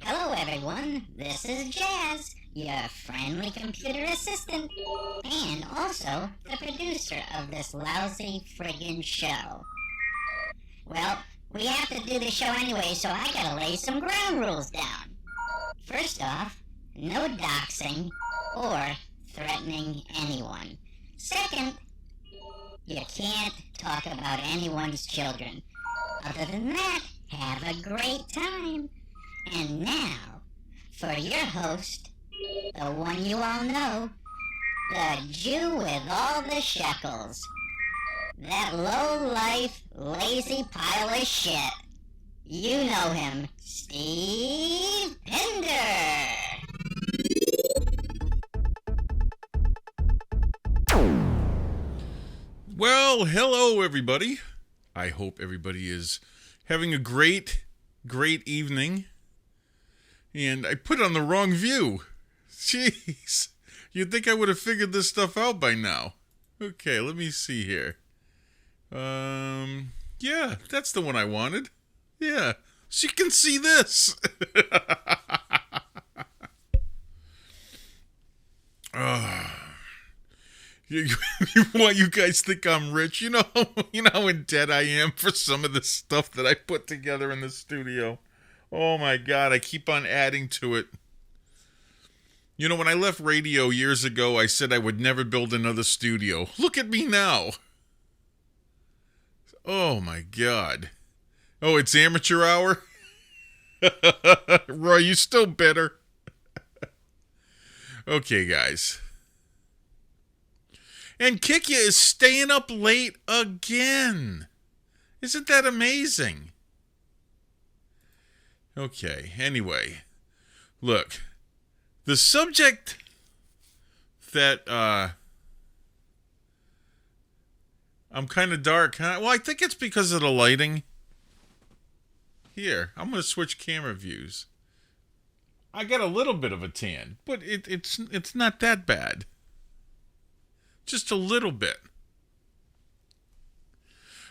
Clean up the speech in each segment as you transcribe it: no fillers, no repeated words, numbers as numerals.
Hello everyone, this is Jazz, your friendly computer assistant, and also the producer of this lousy friggin' show. Well, we have to do the show anyway, so I gotta lay some ground rules down. First off, no doxing or threatening anyone. Second, you can't talk about anyone's children. Other than that, have a great time. And now, for your host, the one you all know, the Jew with all the shekels. That low-life, lazy pile of shit. You know him, Steve Pinder. Well, hello everybody. I hope everybody is having a great evening. And I put on the wrong view. Jeez. You'd think I would have figured this stuff out by now. Okay, let me see here. Yeah, that's the one I wanted. Yeah, so you can see this. Why you guys think I'm rich? You know how in debt I am for some of the stuff that I put together in the studio. Oh my God, I keep on adding to it. You know, when I left radio years ago, I said I would never build another studio. Look at me now. Oh my God. Oh, it's amateur hour? Roy, you still bitter? Okay, guys. And Kikya is staying up late again. Isn't that amazing? Okay, anyway, look, the subject that, I'm kind of dark, huh? Well, I think it's because of the lighting. Here, I'm going to switch camera views. I got a little bit of a tan, but it's not that bad. Just a little bit.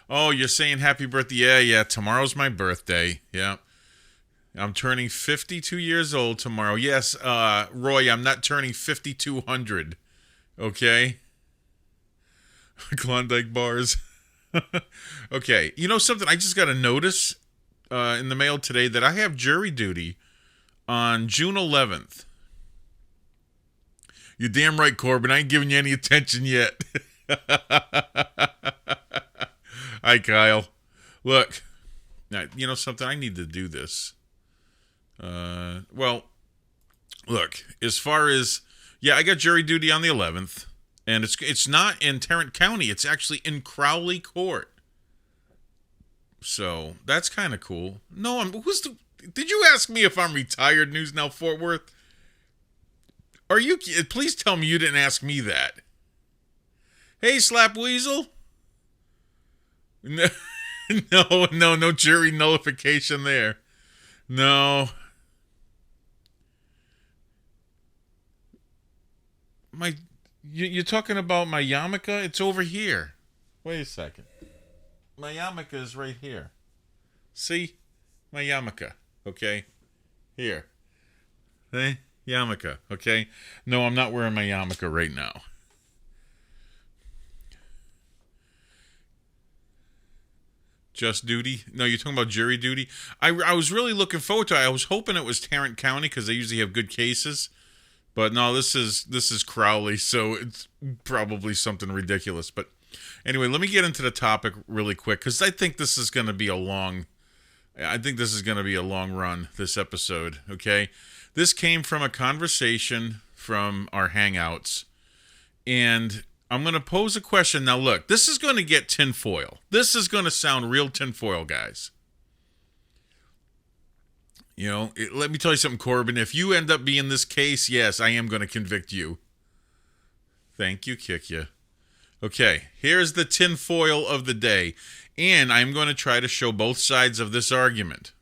Oh, you're saying happy birthday? Yeah, tomorrow's my birthday, yeah. I'm turning 52 years old tomorrow. Yes, Roy, I'm not turning 5,200. Okay? Klondike bars. Okay, you know something? I just got a notice in the mail today that I have jury duty on June 11th. You're damn right, Corbin. I ain't giving you any attention yet. Hi, Kyle. Look, now, you know something? I need to do this. Well, look, as far as, yeah, I got jury duty on the 11th, and it's not in Tarrant County. It's actually in Crowley Court. So that's kind of cool. No, did you ask me if I'm retired, News Now Fort Worth? Please tell me you didn't ask me that. Hey, Slap Weasel. No jury nullification there. No. You're talking about my yarmulke? It's over here. Wait a second. My yarmulke is right here. See? My yarmulke. Okay? Here. See? Yarmulke. Okay? No, I'm not wearing my yarmulke right now. Just duty? No, you're talking about jury duty? I was really looking forward to it. I was hoping it was Tarrant County because they usually have good cases. But no, this is Crowley, so it's probably something ridiculous. But anyway, let me get into the topic really quick because I think this is going to be a long run, this episode, okay? This came from a conversation from our Hangouts, and I'm going to pose a question. Now, look, this is going to get tinfoil. This is going to sound real tinfoil, guys. You know, let me tell you something, Corbin. If you end up being this case, yes, I am going to convict you. Thank you, Kikya. Okay, here's the tinfoil of the day. And I'm going to try to show both sides of this argument.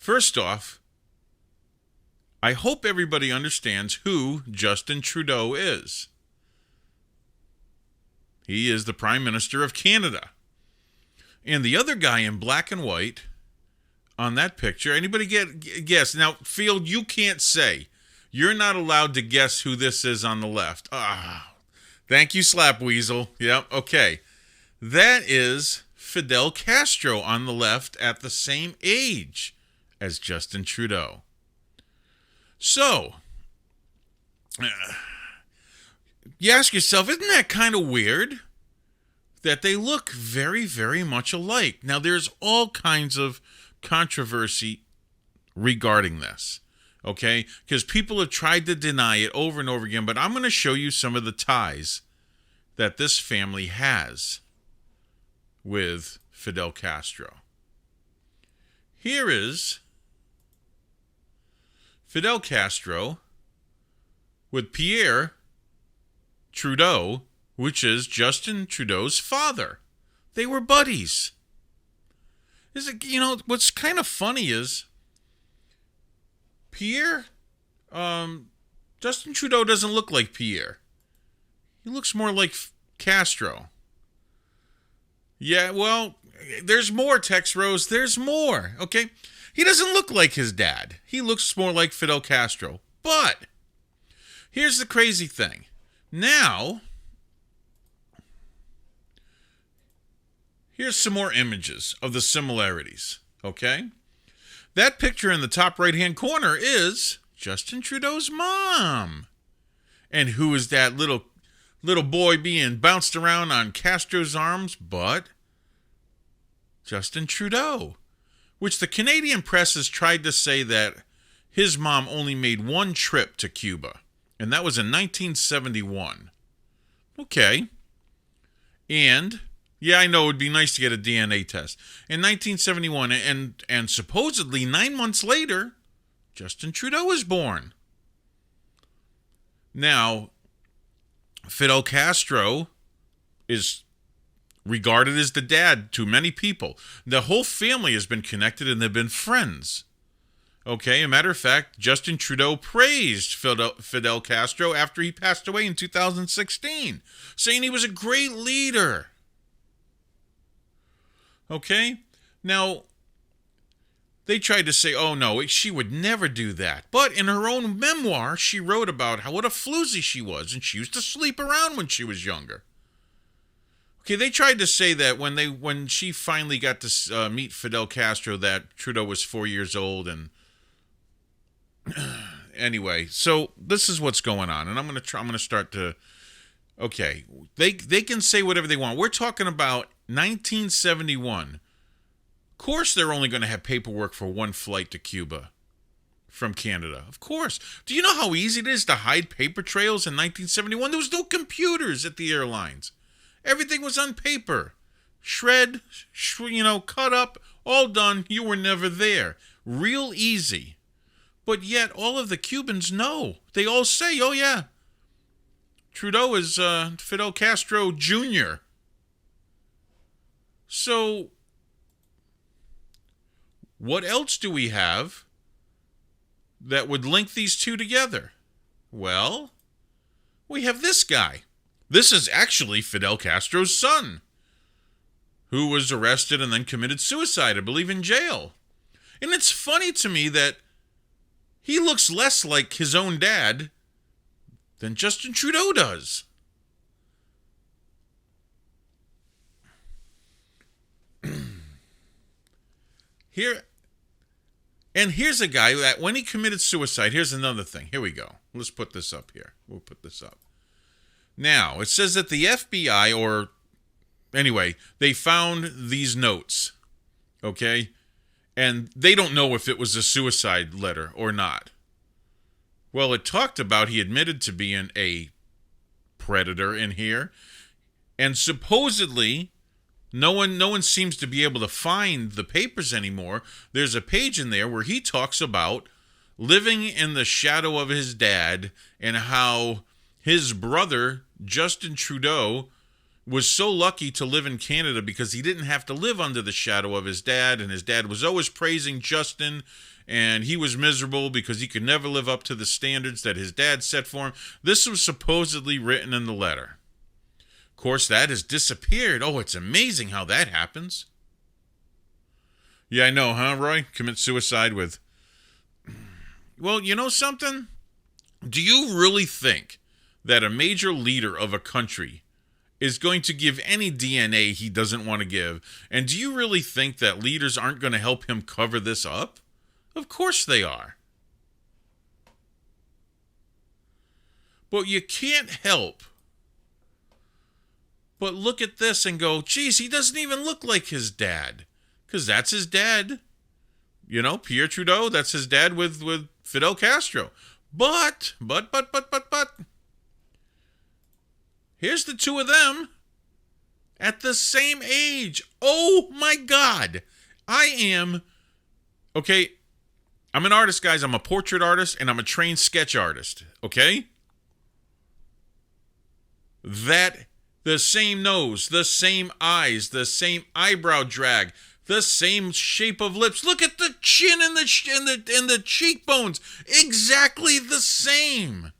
First off, I hope everybody understands who Justin Trudeau is. He is the Prime Minister of Canada. And the other guy in black and white on that picture, anybody guess? Now, Field, you can't say. You're not allowed to guess who this is on the left. Thank you, Slap Weasel. Yep, okay. That is Fidel Castro on the left at the same age as Justin Trudeau. So, you ask yourself, isn't that kind of weird that they look very, very much alike? Now, there's all kinds of controversy regarding this, okay? Because people have tried to deny it over and over again, but I'm going to show you some of the ties that this family has with Fidel Castro. Here is Fidel Castro with Pierre Trudeau, which is Justin Trudeau's father. They were buddies. What's kind of funny is Pierre, Justin Trudeau doesn't look like Pierre. He looks more like Castro. Yeah, well, there's more, Tex Rose. There's more, okay? He doesn't look like his dad. He looks more like Fidel Castro. But here's the crazy thing. Now, here's some more images of the similarities, okay? That picture in the top right-hand corner is Justin Trudeau's mom. And who is that little boy being bounced around on Castro's arms? But Justin Trudeau, which the Canadian press has tried to say that his mom only made one trip to Cuba, and that was in 1971. Okay. And, yeah, I know it would be nice to get a DNA test. In 1971, and supposedly 9 months later, Justin Trudeau was born. Now, Fidel Castro is regarded as the dad to many people. The whole family has been connected and they've been friends. Okay, a matter of fact, Justin Trudeau praised Fidel Castro after he passed away in 2016, saying he was a great leader. Okay, now, they tried to say, oh no, she would never do that. But in her own memoir, she wrote about what a floozy she was, and she used to sleep around when she was younger. Okay, they tried to say that when she finally got to meet Fidel Castro, that Trudeau was 4 years old, and anyway, so this is what's going on, and I'm gonna start to. Okay, they can say whatever they want. We're talking about 1971. Of course, they're only going to have paperwork for one flight to Cuba from Canada. Of course. Do you know how easy it is to hide paper trails in 1971? There was no computers at the airlines. Everything was on paper. Shred, cut up, all done. You were never there. Real easy. But yet, all of the Cubans know. They all say, oh yeah, Trudeau is Fidel Castro Jr. So, what else do we have that would link these two together? Well, we have this guy. This is actually Fidel Castro's son, who was arrested and then committed suicide, I believe, in jail. And it's funny to me that he looks less like his own dad than Justin Trudeau does. Here's a guy that when he committed suicide, here's another thing. Here we go. Let's put this up here. We'll put this up. Now, it says that the FBI, they found these notes, okay? And they don't know if it was a suicide letter or not. Well, it talked about he admitted to being a predator in here. And supposedly, no one seems to be able to find the papers anymore. There's a page in there where he talks about living in the shadow of his dad and how his brother, Justin Trudeau, was so lucky to live in Canada because he didn't have to live under the shadow of his dad, and his dad was always praising Justin, and he was miserable because he could never live up to the standards that his dad set for him. This was supposedly written in the letter. Of course, that has disappeared. Oh, it's amazing how that happens. Yeah, I know, huh, Roy? Commit suicide with... Well, you know something? Do you really think that a major leader of a country is going to give any DNA he doesn't want to give? And do you really think that leaders aren't going to help him cover this up? Of course they are. But you can't help but look at this and go, geez, he doesn't even look like his dad. Because that's his dad. You know, Pierre Trudeau, that's his dad with Fidel Castro. But, here's the two of them at the same age. Oh, my God. Okay, I'm an artist, guys. I'm a portrait artist, and I'm a trained sketch artist, okay? That, the same nose, the same eyes, the same eyebrow drag, the same shape of lips. Look at the chin and the cheekbones. Exactly the same.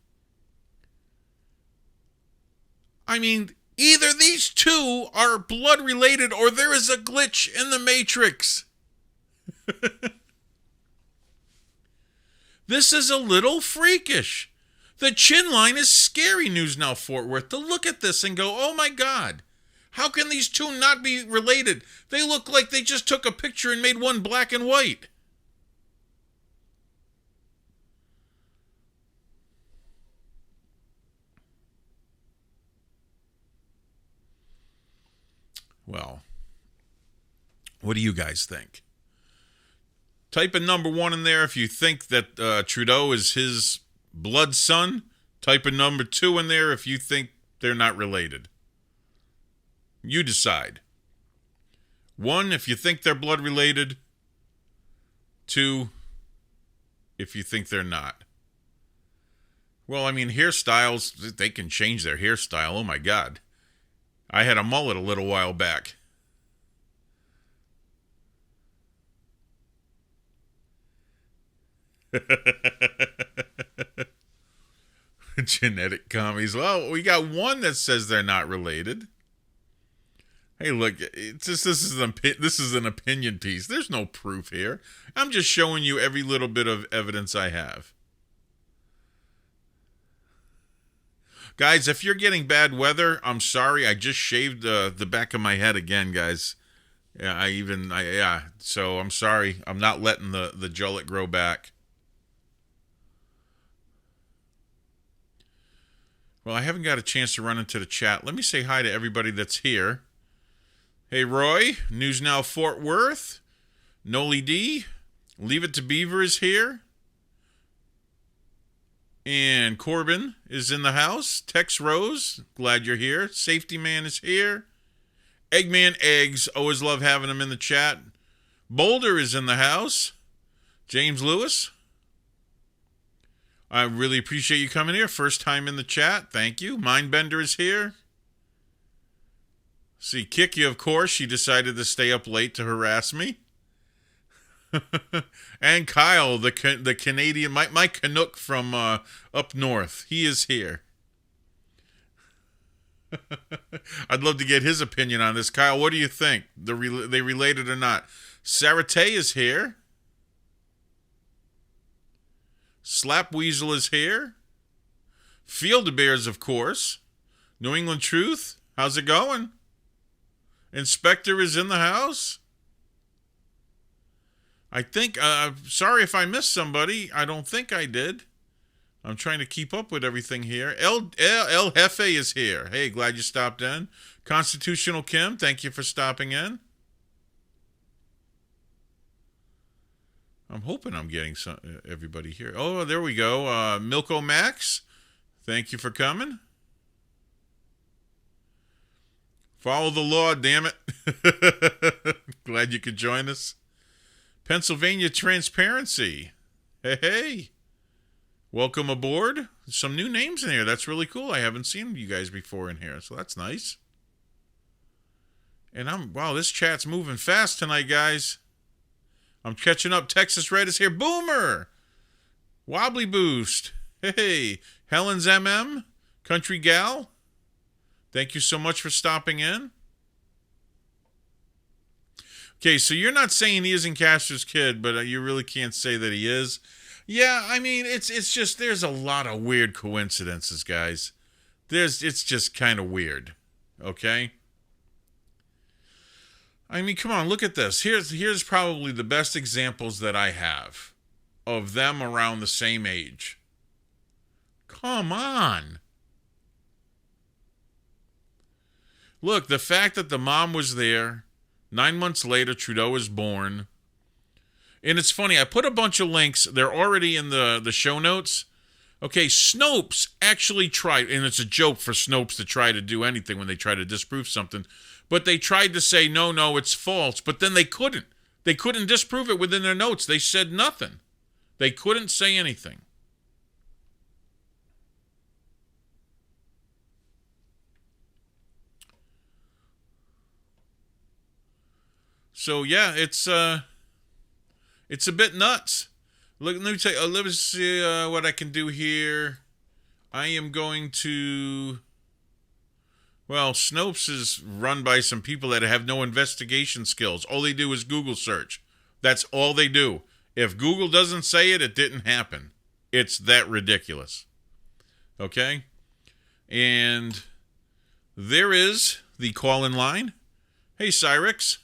I mean, either these two are blood related or there is a glitch in the Matrix. This is a little freakish. The chin line is scary news now, Fort Worth, to look at this and go, oh my God. How can these two not be related? They look like they just took a picture and made one black and white. Well, what do you guys think? Type in number 1 in there if you think that Trudeau is his blood son. Type in number 2 in there if you think they're not related. You decide. 1, if you think they're blood related. 2, if you think they're not. Well, I mean, hairstyles, they can change their hairstyle. Oh my God. I had a mullet a little while back. Genetic commies. Well, we got one that says they're not related. Hey, look, it's just this is an opinion piece. There's no proof here. I'm just showing you every little bit of evidence I have. Guys, if you're getting bad weather, I'm sorry. I just shaved the back of my head again, guys. Yeah, so I'm sorry. I'm not letting the jollet grow back. Well, I haven't got a chance to run into the chat. Let me say hi to everybody that's here. Hey, Roy, News Now Fort Worth, Noli D, Leave It to Beaver is here. And Corbin is in the house. Tex Rose, glad you're here. Safety Man is here. Eggman Eggs, always love having him in the chat. Boulder is in the house. James Lewis, I really appreciate you coming here. First time in the chat. Thank you. Mindbender is here. See, Kiki, of course, she decided to stay up late to harass me. And Kyle, the Canadian, my Canuck from up north, he is here. I'd love to get his opinion on this. Kyle, what do you think? They related or not? Sarah Tay is here. Slap Weasel is here. Field of Bears, of course. New England Truth, how's it going? Inspector is in the house. I think, sorry if I missed somebody. I don't think I did. I'm trying to keep up with everything here. El Jefe is here. Hey, glad you stopped in. Constitutional Kim, thank you for stopping in. I'm hoping I'm getting everybody here. Oh, there we go. Milko Max, thank you for coming. Follow the law, damn it. Glad you could join us. Pennsylvania Transparency. Hey. Welcome aboard. Some new names in here. That's really cool. I haven't seen you guys before in here, so that's nice. And wow, this chat's moving fast tonight, guys. I'm catching up. Texas Red is here. Boomer! Wobbly Boost. Hey, Helen's MM. Country Gal. Thank you so much for stopping in. Okay, so you're not saying he isn't Castro's kid, but you really can't say that he is. Yeah, I mean, it's just, there's a lot of weird coincidences, guys. It's just kind of weird. Okay? I mean, come on, look at this. Here's probably the best examples that I have of them around the same age. Come on. Look, the fact that the mom was there, 9 months later, Trudeau was born. And it's funny, I put a bunch of links. They're already in the show notes. Okay, Snopes actually tried, and it's a joke for Snopes to try to do anything when they try to disprove something. But they tried to say, no, it's false. But then they couldn't. They couldn't disprove it within their notes. They said nothing. They couldn't say anything. So yeah, it's a bit nuts. Look, let me see what I can do here. I am going to. Well, Snopes is run by some people that have no investigation skills. All they do is Google search. That's all they do. If Google doesn't say it, it didn't happen. It's that ridiculous. Okay? And there is the call-in line. Hey, Cyrix.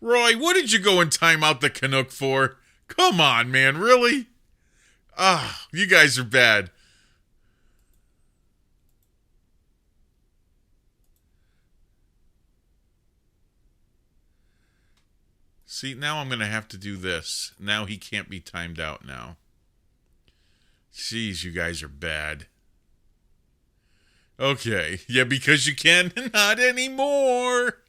Roy, what did you go and time out the Canuck for? Come on, man, really? You guys are bad. See, now I'm going to have to do this. Now he can't be timed out now. Jeez, you guys are bad. Okay. Yeah, because you can. Not anymore.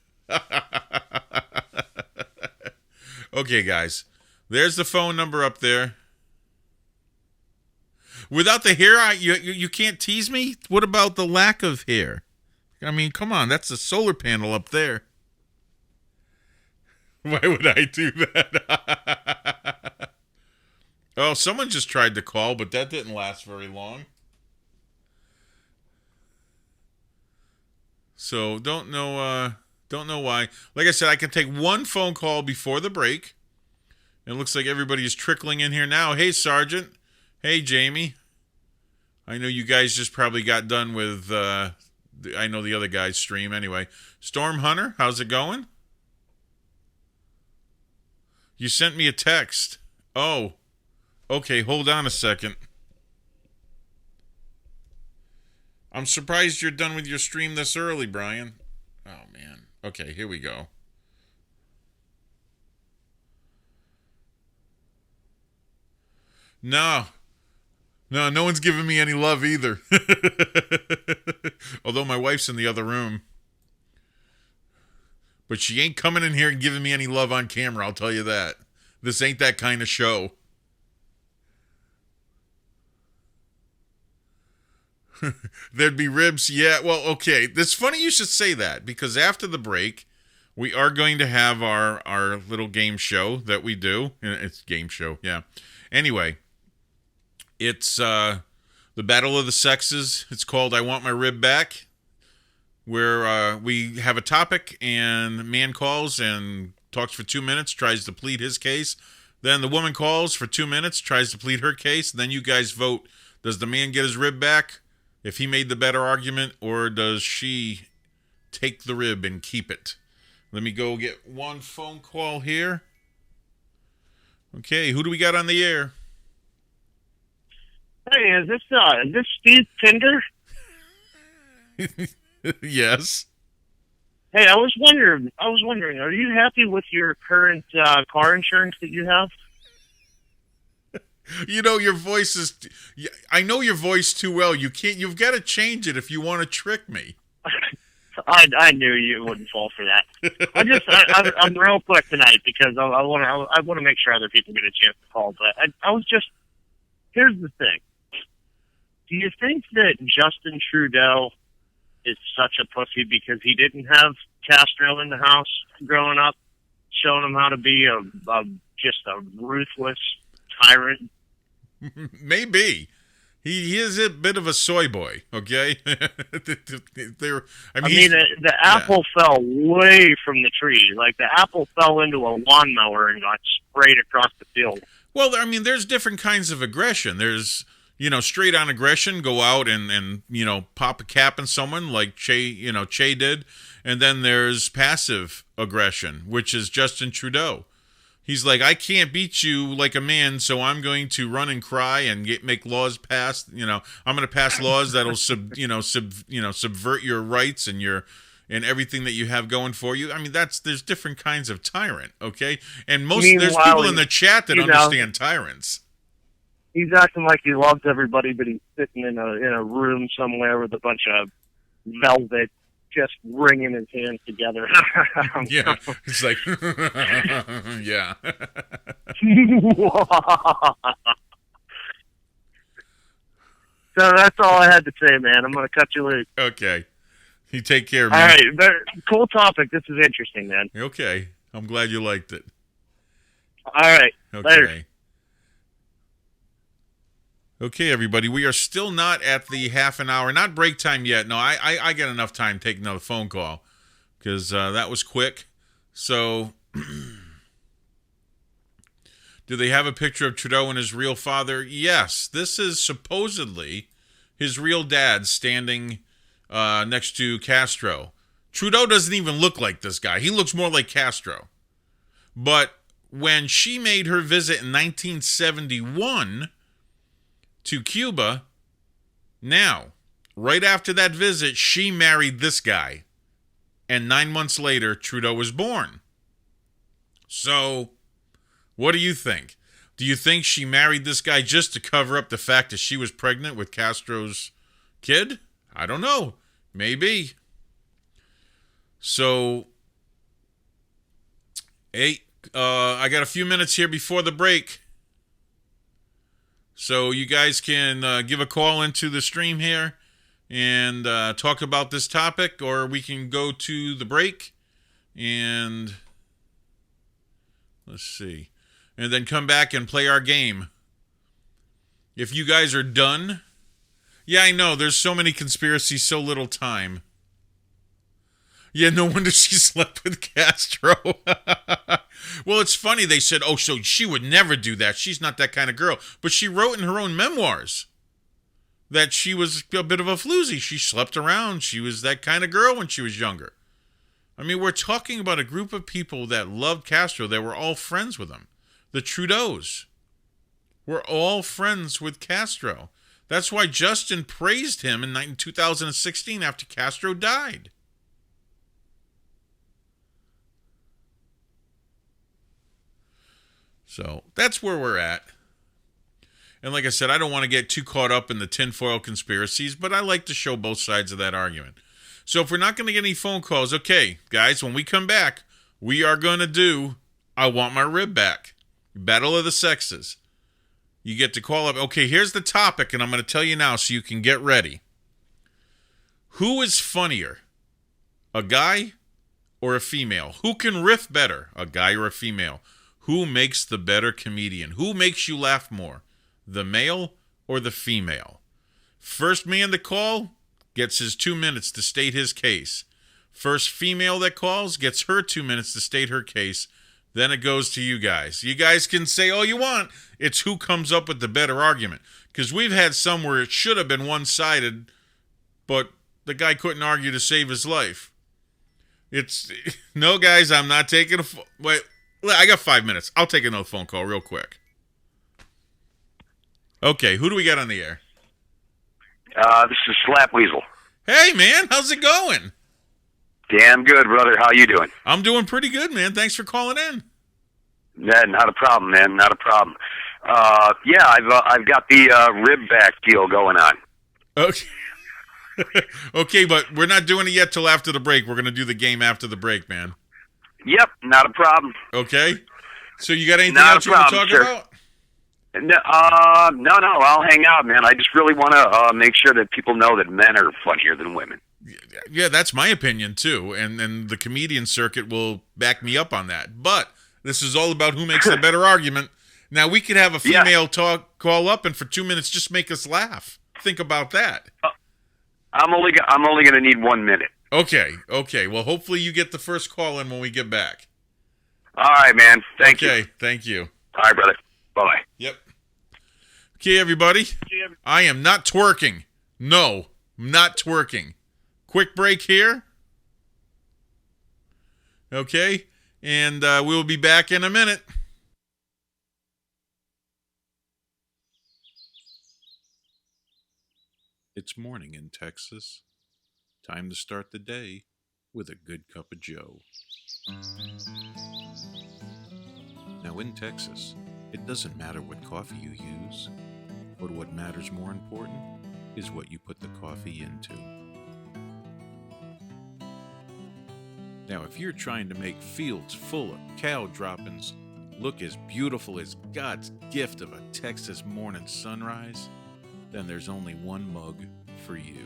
Okay, guys. There's the phone number up there. Without the hair, you can't tease me? What about the lack of hair? I mean, come on. That's a solar panel up there. Why would I do that? Oh, someone just tried to call, but that didn't last very long. So, don't know why. Like I said, I can take one phone call before the break. It looks like everybody is trickling in here now. Hey, Sergeant. Hey, Jamie. I know you guys just probably got done with, I know the other guy's stream anyway. Storm Hunter, how's it going? You sent me a text. Oh, okay, hold on a second. I'm surprised you're done with your stream this early, Brian. Oh, man. Okay, here we go. No one's giving me any love either. Although my wife's in the other room. But she ain't coming in here and giving me any love on camera, I'll tell you that. This ain't that kind of show. There'd be ribs, yeah. Well, okay. It's funny you should say that, because after the break, we are going to have our little game show that we do. It's game show, yeah. Anyway, it's the Battle of the Sexes. It's called I Want My Rib Back, where we have a topic and a man calls and talks for 2 minutes, tries to plead his case. Then the woman calls for 2 minutes, tries to plead her case. Then you guys vote. Does the man get his rib back if he made the better argument, or does she take the rib and keep it? Let me go get one phone call here. Okay, who do we got on the air? Hey, is this Steve Pinder? Yes. Hey, I was wondering, are you happy with your current car insurance that you have? You know, your voice is... I know your voice too well. You've got to change it if you want to trick me. I knew you wouldn't fall for that. I'm real quick tonight because I want to make sure other people get a chance to call. But I was just... Here's the thing. Do you think that Justin Trudeau is such a pussy because he didn't have Castro in the house growing up, showing him how to be just a ruthless tyrant. Maybe. He is a bit of a soy boy, okay? The apple fell way from the tree. Like, the apple fell into a lawnmower and got sprayed across the field. Well, I mean, there's different kinds of aggression. There's, straight on aggression, go out and pop a cap on someone like Che did. And then there's passive aggression, which is Justin Trudeau. He's like, I can't beat you like a man, so I'm going to run and cry and make laws passed. I'm going to pass laws that'll subvert your rights and everything that you have going for you. I mean, there's different kinds of tyrant, okay? And there's people in the chat that understand tyrants. He's acting like he loves everybody, but he's sitting in a room somewhere with a bunch of velvet, just wringing his hands together. Yeah, it's like, yeah. So that's all I had to say, man. I'm going to cut you loose. Okay. You take care, man. All right. Cool topic. This is interesting, man. Okay. I'm glad you liked it. All right. Okay. Later. Okay, everybody, we are still not at the half an hour, not break time yet. No, I get enough time to take another phone call because that was quick. So, do they have a picture of Trudeau and his real father? Yes, this is supposedly his real dad standing next to Castro. Trudeau doesn't even look like this guy. He looks more like Castro. But when she made her visit in 1971... to Cuba, now, right after that visit, she married this guy. And 9 months later, Trudeau was born. So, what do you think? Do you think she married this guy just to cover up the fact that she was pregnant with Castro's kid? I don't know. Maybe. So, hey, I got a few minutes here before the break. So you guys can give a call into the stream here and talk about this topic, or we can go to the break and let's see, and then come back and play our game. If you guys are done, yeah, I know there's so many conspiracies, so little time. Yeah, no wonder she slept with Castro. Well, it's funny. They said, oh, so she would never do that. She's not that kind of girl. But she wrote in her own memoirs that she was a bit of a floozy. She slept around. She was that kind of girl when she was younger. I mean, we're talking about a group of people that loved Castro. They were all friends with him. The Trudeaus were all friends with Castro. That's why Justin praised him in 2016 after Castro died. So that's where we're at. And like I said, I don't want to get too caught up in the tinfoil conspiracies, but I like to show both sides of that argument. So if we're not going to get any phone calls, okay, guys, when we come back, we are going to do I Want My Rib Back. Battle of the Sexes. You get to call up. Okay, here's the topic, and I'm going to tell you now so you can get ready. Who is funnier, a guy or a female? Who can riff better, a guy or a female? Who makes the better comedian? Who makes you laugh more, the male or the female? First man to call gets his 2 minutes to state his case. First female that calls gets her 2 minutes to state her case. Then it goes to you guys. You guys can say all you want. It's who comes up with the better argument. Because we've had some where it should have been one-sided, but the guy couldn't argue to save his life. No, guys, I'm not taking wait. I got 5 minutes. I'll take another phone call real quick. Okay, who do we got on the air? This is Slap Weasel. Hey, man, how's it going? Damn good, brother. How you doing? I'm doing pretty good, man. Thanks for calling in. Yeah, not a problem, man. Not a problem. Yeah, I've got the rib back deal going on. Okay. Okay, but we're not doing it yet till after the break. We're going to do the game after the break, man. Yep, not a problem. Okay. So you got anything else you want to talk about? No, I'll hang out, man. I just really want to make sure that people know that men are funnier than women. Yeah, that's my opinion too, and the comedian circuit will back me up on that. But this is all about who makes the better argument. Now we could have a female call up and for 2 minutes just make us laugh. Think about that. I'm only going to need 1 minute. Okay. Well, hopefully you get the first call in when we get back. All right, man. Thank you. Okay, thank you. All right, brother. Bye-bye. Yep. Okay, everybody. I am not twerking. No, I'm not twerking. Quick break here. Okay, and we'll be back in a minute. It's morning in Texas. Time to start the day with a good cup of joe. Now in Texas, it doesn't matter what coffee you use, but what matters more important is what you put the coffee into. Now if you're trying to make fields full of cow droppings look as beautiful as God's gift of a Texas morning sunrise, then there's only one mug for you.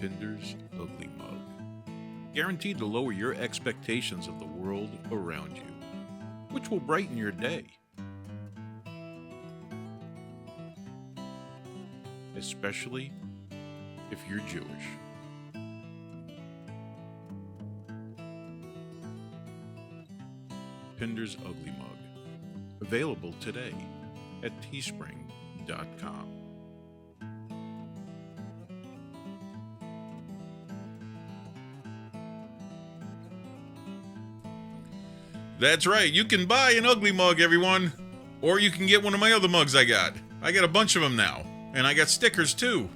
PINDER'S Ugly Mug. Guaranteed to lower your expectations of the world around you, which will brighten your day. Especially if you're Jewish. PINDER'S Ugly Mug. Available today at teespring.com. That's right, you can buy an ugly mug, everyone. Or you can get one of my other mugs I got. I got a bunch of them now. And I got stickers too.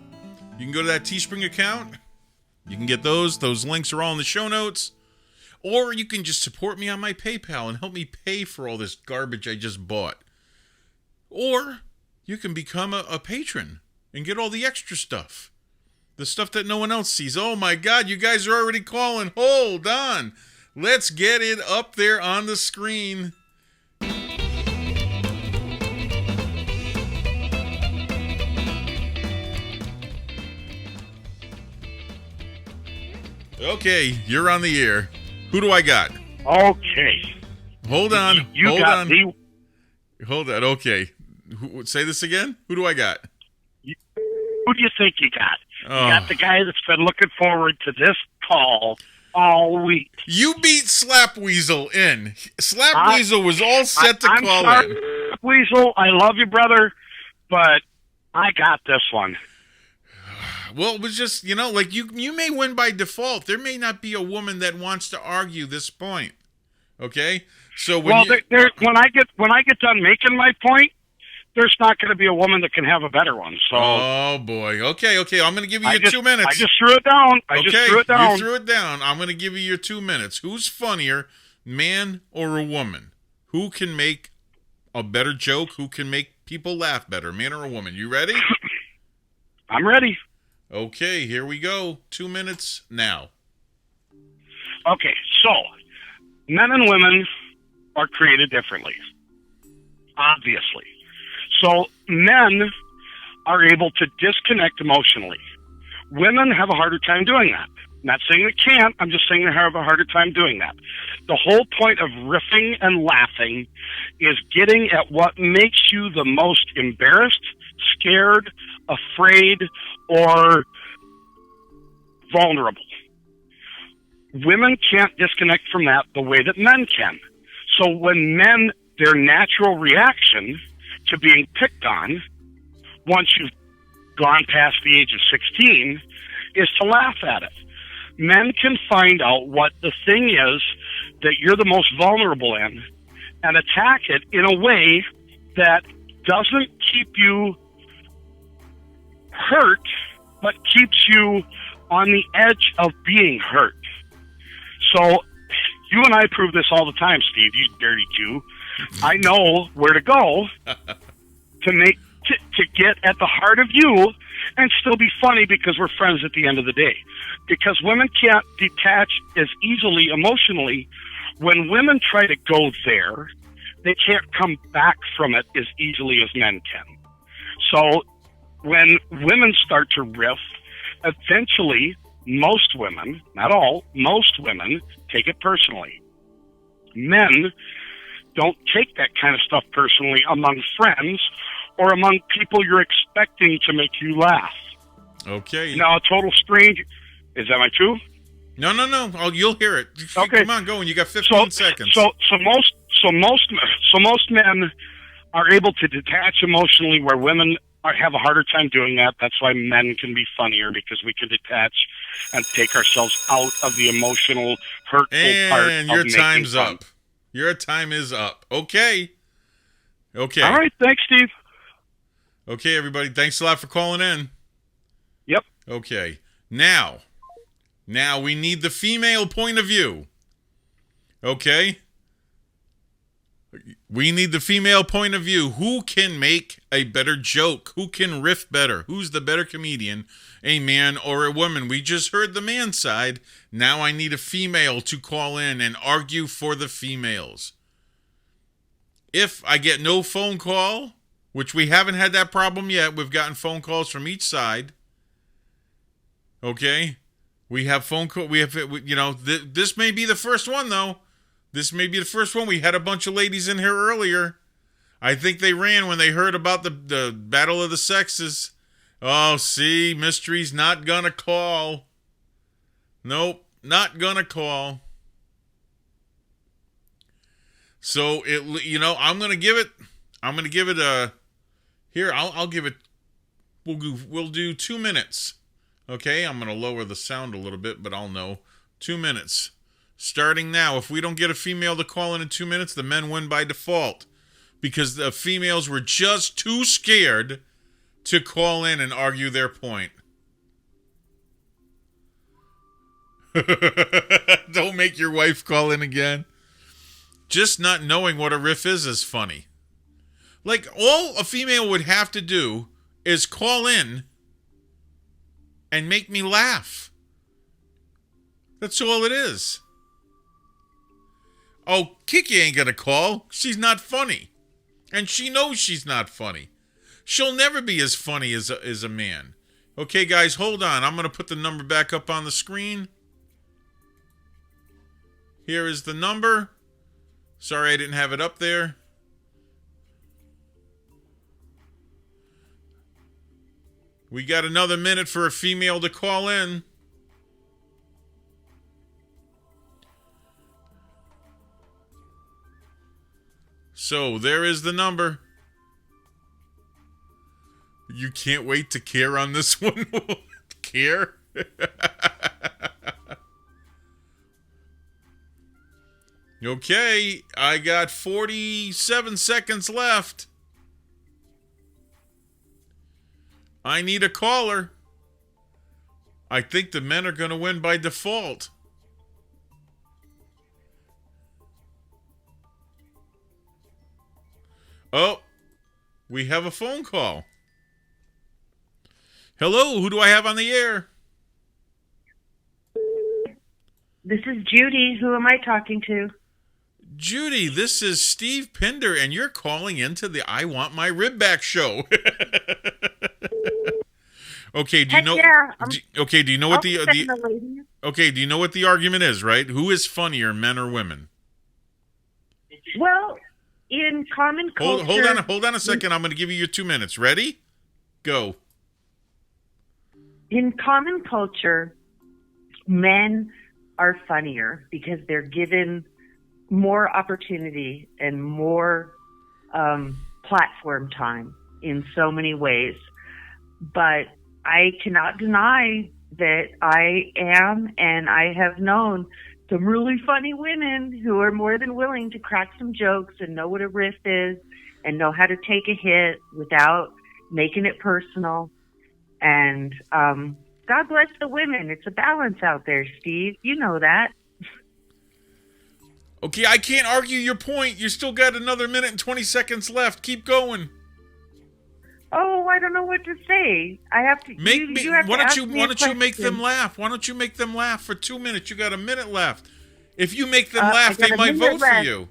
You can go to that Teespring account. You can get those. Those links are all in the show notes. Or you can just support me on my PayPal and help me pay for all this garbage I just bought. Or you can become a patron and get all the extra stuff. The stuff that no one else sees. Oh my God, you guys are already calling. Hold on. Let's get it up there on the screen. Okay, you're on the air. Who do I got? Okay. Hold on. You Hold got on. me. Hold on. Okay. Say this again. Who do I got? Who do you think you got? Oh. You got the guy that's been looking forward to this call all week. You beat Slap Weasel in. Slap Weasel was all set to I'm call sorry, in. Weasel, I love you, brother, but I got this one. Well, it was just, like you may win by default. There may not be a woman that wants to argue this point. Okay? So when when I get done making my point, there's not going to be a woman that can have a better one. So. Oh boy. Okay. I'm going to give you your 2 minutes. I just threw it down. You threw it down. I'm going to give you your 2 minutes. Who's funnier, man or a woman? Who can make a better joke? Who can make people laugh better, man or a woman? You ready? I'm ready. Okay, here we go. 2 minutes now. Okay, so men and women are created differently, obviously. So men are able to disconnect emotionally. Women have a harder time doing that. I'm not saying they can't, I'm just saying they have a harder time doing that. The whole point of riffing and laughing is getting at what makes you the most embarrassed, scared, afraid, or vulnerable. Women can't disconnect from that the way that men can. So when men, their natural reaction to being picked on, once you've gone past the age of 16, is to laugh at it. Men can find out what the thing is that you're the most vulnerable in and attack it in a way that doesn't keep you hurt, but keeps you on the edge of being hurt. So you and I prove this all the time, Steve, you dirty Jew. I know where to go to get at the heart of you and still be funny because we're friends at the end of the day. Because women can't detach as easily emotionally. When women try to go there, they can't come back from it as easily as men can. So when women start to riff, eventually most women, not all, most women take it personally. Men don't take that kind of stuff personally among friends or among people you're expecting to make you laugh. Okay. Now, a total stranger... Is that my two? No. Oh, you'll hear it. Okay. Come on, go. And you got 15 seconds. So most men are able to detach emotionally, where women have a harder time doing that. That's why men can be funnier, because we can detach and take ourselves out of the emotional, hurtful part. And your time's up. Your time is up. Okay. All right. Thanks, Steve. Okay, everybody. Thanks a lot for calling in. Yep. Okay. Now we need the female point of view. Okay? We need the female point of view. Who can make a better joke? Who can riff better? Who's the better comedian? A man or a woman? We just heard the man's side. Now I need a female to call in and argue for the females. If I get no phone call, which we haven't had that problem yet, we've gotten phone calls from each side. Okay? We have phone call. We have, this may be the first one, though. This may be the first one. We had a bunch of ladies in here earlier. I think they ran when they heard about the battle of the sexes. Oh, see, Mystery's not gonna call. Nope, not gonna call. So I'm gonna give it a. Here, I'll give it. We'll do 2 minutes. Okay, I'm gonna lower the sound a little bit, but I'll know. 2 minutes. Starting now. If we don't get a female to call in 2 minutes, the men win by default. Because the females were just too scared to call in and argue their point. Don't make your wife call in again. Just not knowing what a riff is funny. Like, all a female would have to do is call in and make me laugh. That's all it is. Oh, Kiki ain't gonna call. She's not funny. And she knows she's not funny. She'll never be as funny as a man. Okay, guys, hold on. I'm gonna put the number back up on the screen. Here is the number. Sorry I didn't have it up there. We got another minute for a female to call in. So, there is the number. You can't wait to care on this one. Care? Okay, I got 47 seconds left. I need a caller. I think the men are going to win by default. Oh, we have a phone call. Hello, who do I have on the air? This is Judy. Who am I talking to? Judy, this is Steve Pinder, and you're calling into the I Want My Rib Back show. Okay, do you know? Yeah, do you know what the okay? Do you know what the argument is? Right? Who is funnier, men or women? Well, in common culture. Hold on a second. I'm going to give you your 2 minutes. Ready? Go. In common culture, men are funnier because they're given more opportunity and more platform time in so many ways. But I cannot deny that I am, and I have known some really funny women who are more than willing to crack some jokes and know what a riff is and know how to take a hit without making it personal. And God bless the women. It's a balance out there, Steve. You know that. Okay, I can't argue your point. You still got another minute and 20 seconds left. Keep going. Oh, I don't know what to say. I have to. Why don't you make them laugh? Why don't you make them laugh for 2 minutes? You got a minute left. If you make them laugh, they might vote for you.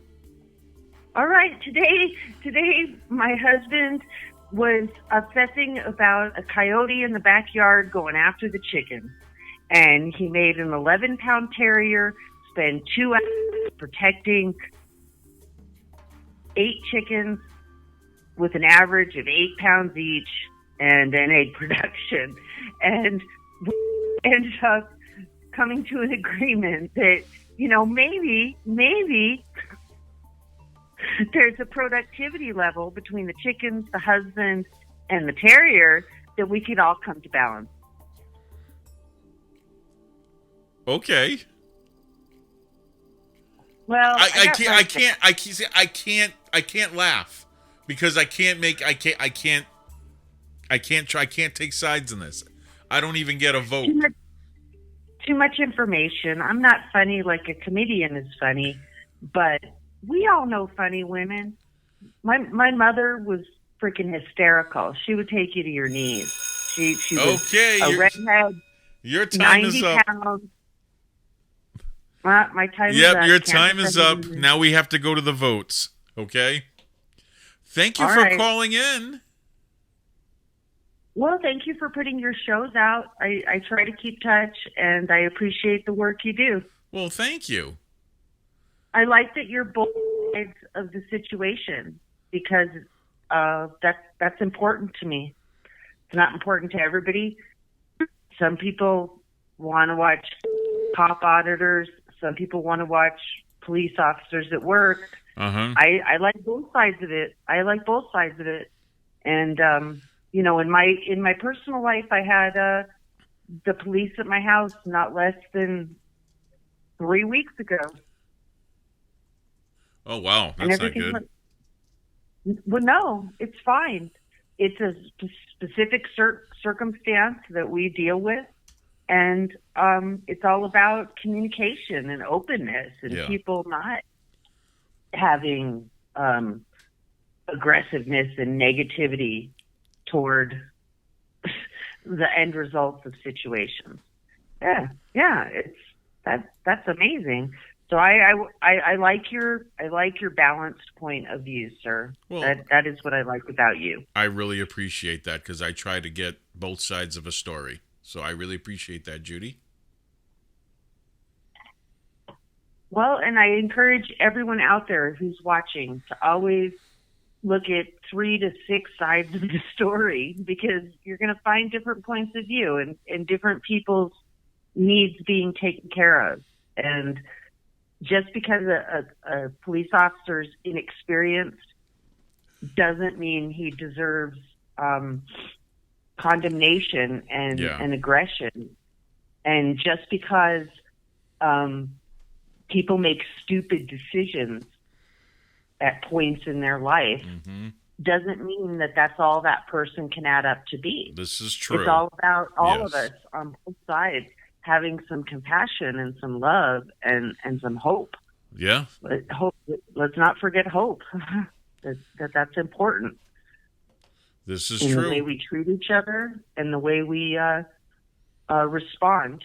All right. Today, my husband was obsessing about a coyote in the backyard going after the chicken. And he made an 11-pound terrier spend 2 hours protecting 8 chickens with an average of 8 pounds each and an egg production. And we ended up coming to an agreement that, maybe there's a productivity level between the chickens, the husband, and the terrier that we could all come to balance. Okay. Well, I can't laugh because I can't take sides in this. I don't even get a vote. Too much information. I'm not funny like a comedian is funny, but we all know funny women. My mother was freaking hysterical. She would take you to your knees. She was a redhead. Your time is up. Pounds. My time is up. Yep, your time is up. Now we have to go to the votes. Okay? Thank you for calling in. Well, thank you for putting your shows out. I try to keep touch, and I appreciate the work you do. Well, thank you. I like that you're both sides of the situation because that's important to me. It's not important to everybody. Some people want to watch cop auditors. Some people want to watch police officers at work. Uh-huh. I like both sides of it. And in my personal life, I had the police at my house not less than 3 weeks ago. Oh wow, that's not good. Well, no, it's fine. It's a specific circumstance that we deal with. And it's all about communication and openness and people not having aggressiveness and negativity toward the end results of situations. Yeah, that's amazing. So I like your balanced point of view, sir. Well, that is what I like about you. I really appreciate that because I try to get both sides of a story. So I really appreciate that, Judy. Well, and I encourage everyone out there who's watching to always look at 3 to 6 sides of the story because you're going to find different points of view and different people's needs being taken care of. And just because a police officer's inexperienced doesn't mean he deserves condemnation and aggression. And just because people make stupid decisions at points in their life doesn't mean that that's all that person can add up to be. This is true. It's all about all of us on both sides having some compassion and some love and some hope. Yeah. Hope. Let's not forget hope. That's important. This is in true. The way we treat each other and the way we respond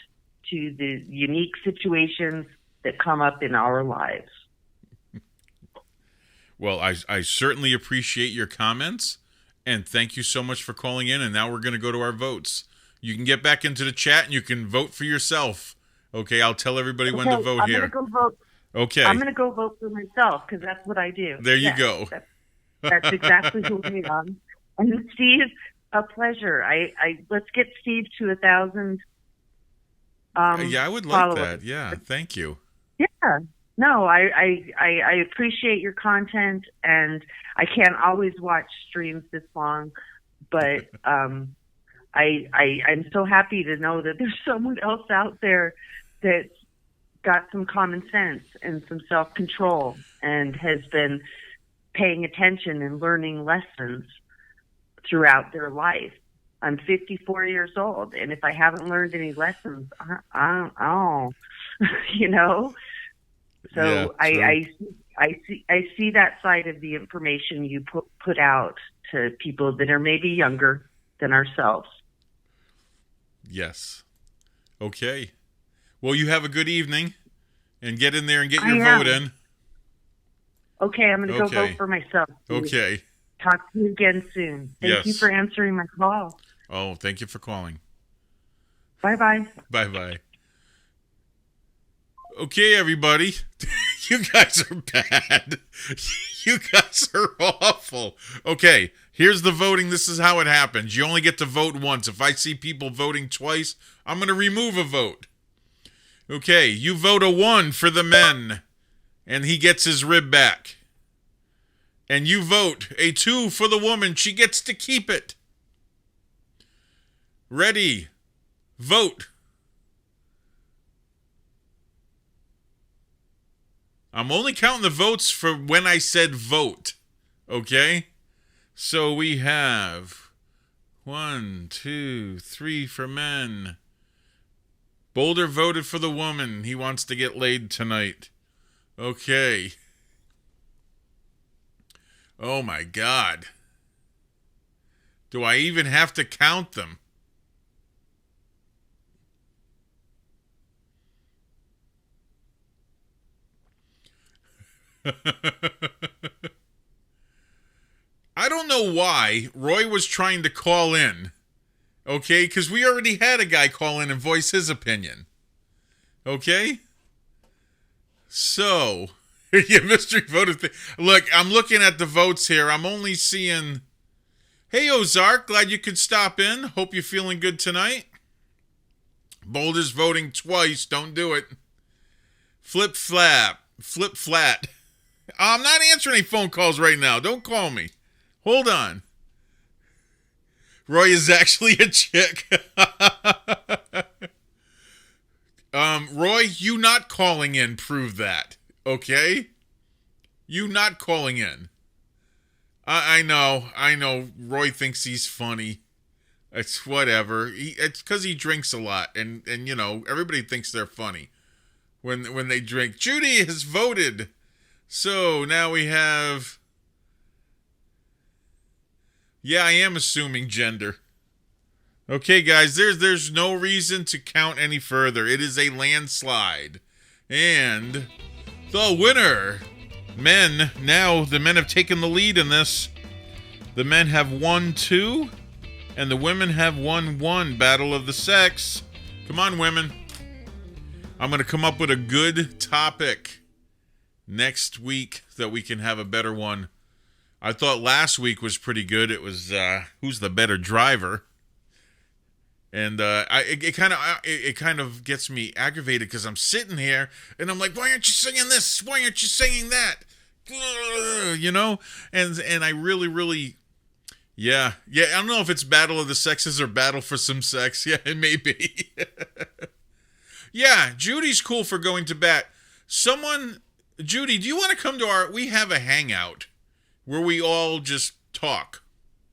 to the unique situations that come up in our lives. Well, I certainly appreciate your comments, and thank you so much for calling in. And now we're going to go to our votes. You can get back into the chat, and you can vote for yourself. Okay, I'll tell everybody when to vote here. I'm going to go vote. Okay. I'm going to go vote for myself because that's what I do. There you go. That's exactly who I am. And Steve, a pleasure. Let's get Steve to 1,000. Yeah, I would like followers. that. Yeah, thank you. Yeah. No, I appreciate your content, and I can't always watch streams this long, but I'm so happy to know that there's someone else out there that's got some common sense and some self-control and has been paying attention and learning lessons throughout their life. I'm 54 years old, and if I haven't learned any lessons, I you know. So yeah, I see that side of the information you put out to people that are maybe younger than ourselves. Yes. Okay. Well, you have a good evening, and get in there and get your vote in. Okay, I'm going to go vote for myself. Okay. Talk to you again soon. Thank you Yes. for answering my call. Oh, thank you for calling. Bye-bye. Bye-bye. Okay, everybody. You guys are bad. You guys are awful. Okay, here's the voting. This is how it happens. You only get to vote once. If I see people voting twice, I'm going to remove a vote. Okay, you vote a 1 for the men, and he gets his rib back. And you vote a 2 for the woman. She gets to keep it. Ready. Vote. I'm only counting the votes for when I said vote. Okay? So we have 1, 2, 3 for men. Boulder voted for the woman. He wants to get laid tonight. Okay. Oh my God. Do I even have to count them? I don't know why Roy was trying to call in. Okay? Because we already had a guy call in and voice his opinion. Okay? So, your mystery voter thing. Look, I'm looking at the votes here. I'm only seeing... Hey, Ozark, glad you could stop in. Hope you're feeling good tonight. Boulder's voting twice. Don't do it. Flip flat. I'm not answering any phone calls right now. Don't call me. Hold on. Roy is actually a chick. Roy, you not calling in prove that. Okay? You not calling in. I know. Roy thinks he's funny. It's whatever. It's because he drinks a lot, and you know, everybody thinks they're funny when they drink. Judy has voted. So now we have... Yeah, I am assuming gender. Okay, guys, there's no reason to count any further. It is a landslide. And the winner, men. Now the men have taken the lead in this. The men have won 2, and the women have won 1. Battle of the sex. Come on, women. I'm going to come up with a good topic next week that we can have a better one. I thought last week was pretty good. It was who's the better driver, and it kind of gets me aggravated because I'm sitting here and I'm like, why aren't you singing this? Why aren't you singing that? You know, and I really, yeah. I don't know if it's Battle of the Sexes or Battle for Some Sex. Yeah, it may be. Yeah, Judy's cool for going to bat. Judy, do you want to come to we have a hangout where we all just talk,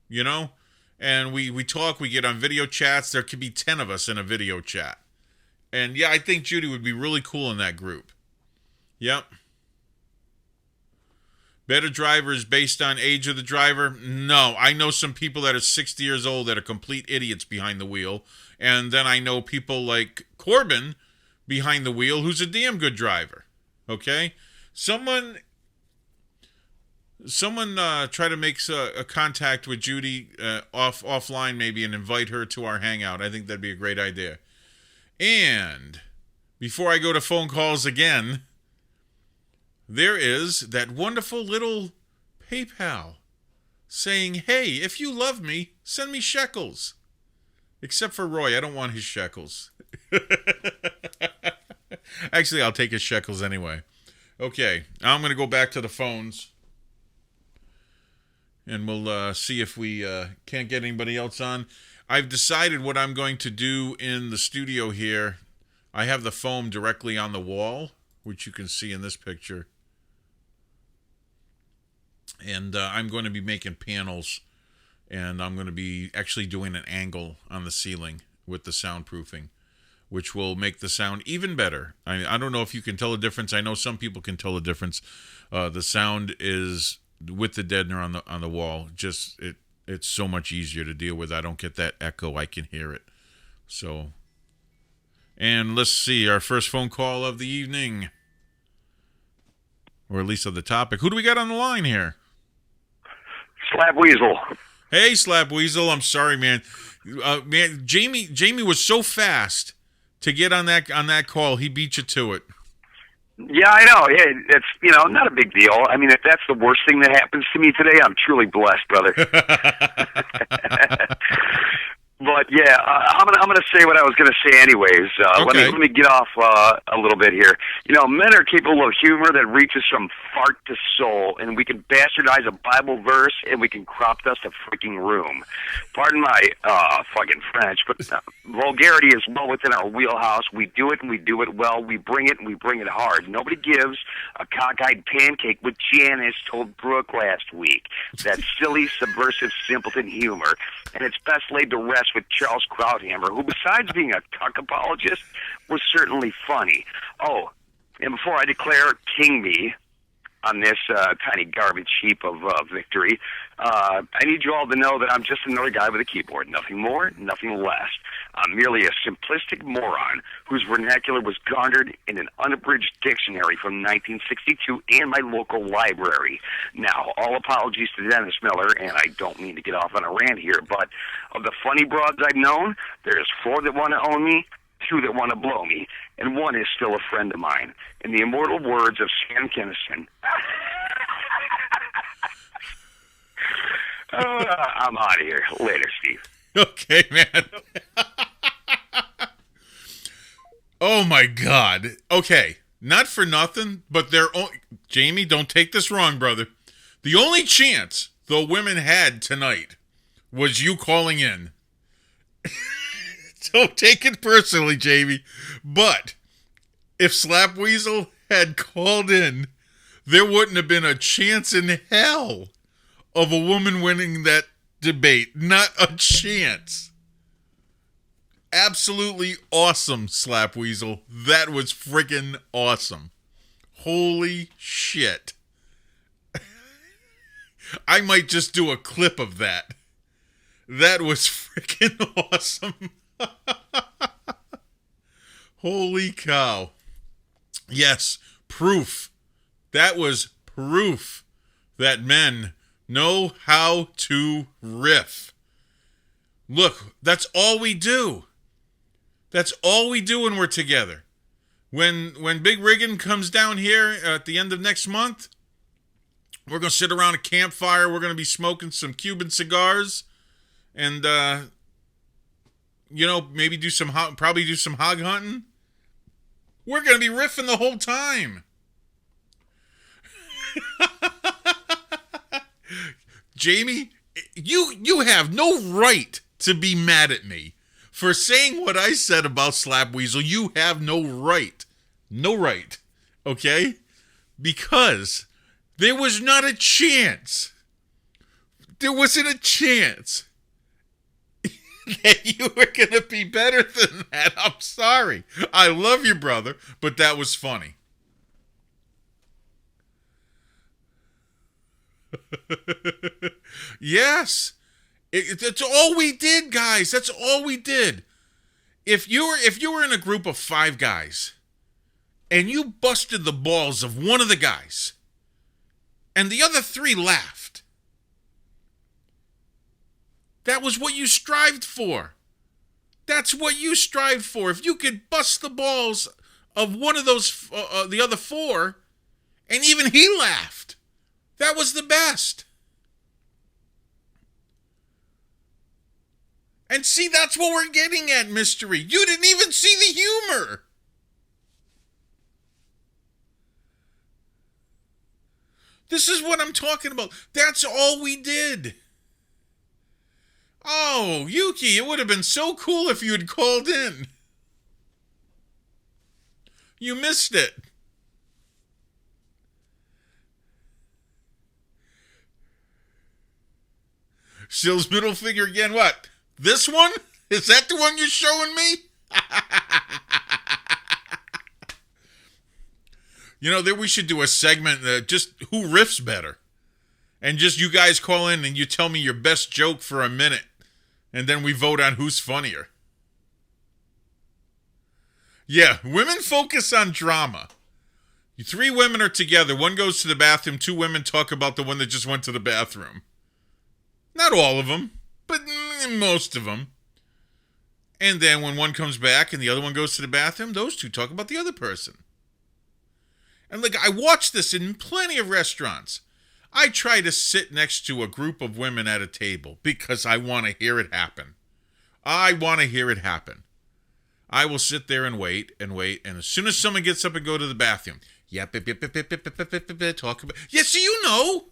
you know? And we talk, we get on video chats. There could be 10 of us in a video chat. And yeah, I think Judy would be really cool in that group. Yep. Better drivers based on age of the driver? No. I know some people that are 60 years old that are complete idiots behind the wheel. And then I know people like Corbin behind the wheel who's a damn good driver. Okay? Someone try to make a contact with Judy offline maybe and invite her to our hangout. I think that'd be a great idea. And before I go to phone calls again, there is that wonderful little PayPal saying, hey, if you love me, send me shekels. Except for Roy. I don't want his shekels. Actually, I'll take his shekels anyway. Okay, I'm going to go back to the phones. And we'll see if we can't get anybody else on. I've decided what I'm going to do in the studio here. I have the foam directly on the wall, which you can see in this picture. And I'm going to be making panels. And I'm going to be actually doing an angle on the ceiling with the soundproofing, which will make the sound even better. I don't know if you can tell the difference. I know some people can tell the difference. The sound is... with the deadener on the wall, just it's so much easier to deal with. I don't get that echo. I can hear it. So, and let's see, our first phone call of the evening, or at least of the topic. Who do we got on the line here? Slap Weasel. Hey, Slap Weasel. I'm sorry, man. Man, Jamie was so fast to get on that call. He beat you to it. Yeah, I know. It's not a big deal. I mean, if that's the worst thing that happens to me today, I'm truly blessed, brother. But yeah, I'm gonna say what I was gonna say anyways. Okay. Let me get off a little bit here. Men are capable of humor that reaches from fart to soul, and we can bastardize a Bible verse, and we can crop dust a freaking room. Pardon my fucking French, but vulgarity is well within our wheelhouse. We do it, and we do it well. We bring it, and we bring it hard. Nobody gives a cockeyed pancake what Janice told Brooke last week. That silly, subversive, simpleton humor, and it's best laid to rest with Charles Krauthammer, who, besides being a cuck apologist, was certainly funny. Oh, and before I declare king me on this tiny garbage heap of victory, I need you all to know that I'm just another guy with a keyboard. Nothing more, nothing less. I'm merely a simplistic moron whose vernacular was garnered in an unabridged dictionary from 1962 and my local library. Now, all apologies to Dennis Miller, and I don't mean to get off on a rant here, but of the funny broads I've known, there's 4 that want to own me, 2 that want to blow me, and 1 is still a friend of mine. In the immortal words of Sam Kinison, I'm out of here. Later, Steve. Okay, man. Oh my God. Okay, not for nothing, but Jamie, don't take this wrong, brother. The only chance the women had tonight was you calling in. Don't take it personally, Jamie. But if Slap Weasel had called in, there wouldn't have been a chance in hell of a woman winning that debate. Not a chance. Absolutely awesome, Slap Weasel. That was freaking awesome. Holy shit. I might just do a clip of that. That was freaking awesome. Holy cow. Yes, proof. That was proof that men know how to riff. Look, that's all we do. That's all we do when we're together. When Big Riggin comes down here at the end of next month, we're going to sit around a campfire. We're going to be smoking some Cuban cigars and, maybe probably do some hog hunting. We're going to be riffing the whole time. Jamie, you have no right to be mad at me for saying what I said about Slap Weasel. You have no right. No right. Okay? Because there was not a chance. There wasn't a chance that you were going to be better than that. I'm sorry. I love you, brother, but that was funny. Yes. That's all we did, guys. That's all we did. If you were in a group of 5 guys and you busted the balls of one of the guys and the other 3 laughed, that was what you strived for. That's what you strived for. If you could bust the balls of one of those, the other 4, and even he laughed, that was the best. And see, that's what we're getting at, Mystery. You didn't even see the humor. This is what I'm talking about. That's all we did. Oh, Yuki, it would have been so cool if you had called in. You missed it. Sill's middle finger again, what? This one? Is that the one you're showing me? Then we should do a segment just who riffs better. And just you guys call in and you tell me your best joke for a minute. And then we vote on who's funnier. Yeah, women focus on drama. 3 women are together. One goes to the bathroom. 2 women talk about the one that just went to the bathroom. Not all of them, but most of them. And then when one comes back and the other one goes to the bathroom, those two talk about the other person. And like, I watch this in plenty of restaurants. I try to sit next to a group of women at a table because I want to hear it happen. I want to hear it happen. I will sit there and wait, and as soon as someone gets up and go to the bathroom, talk about, yes, so you know.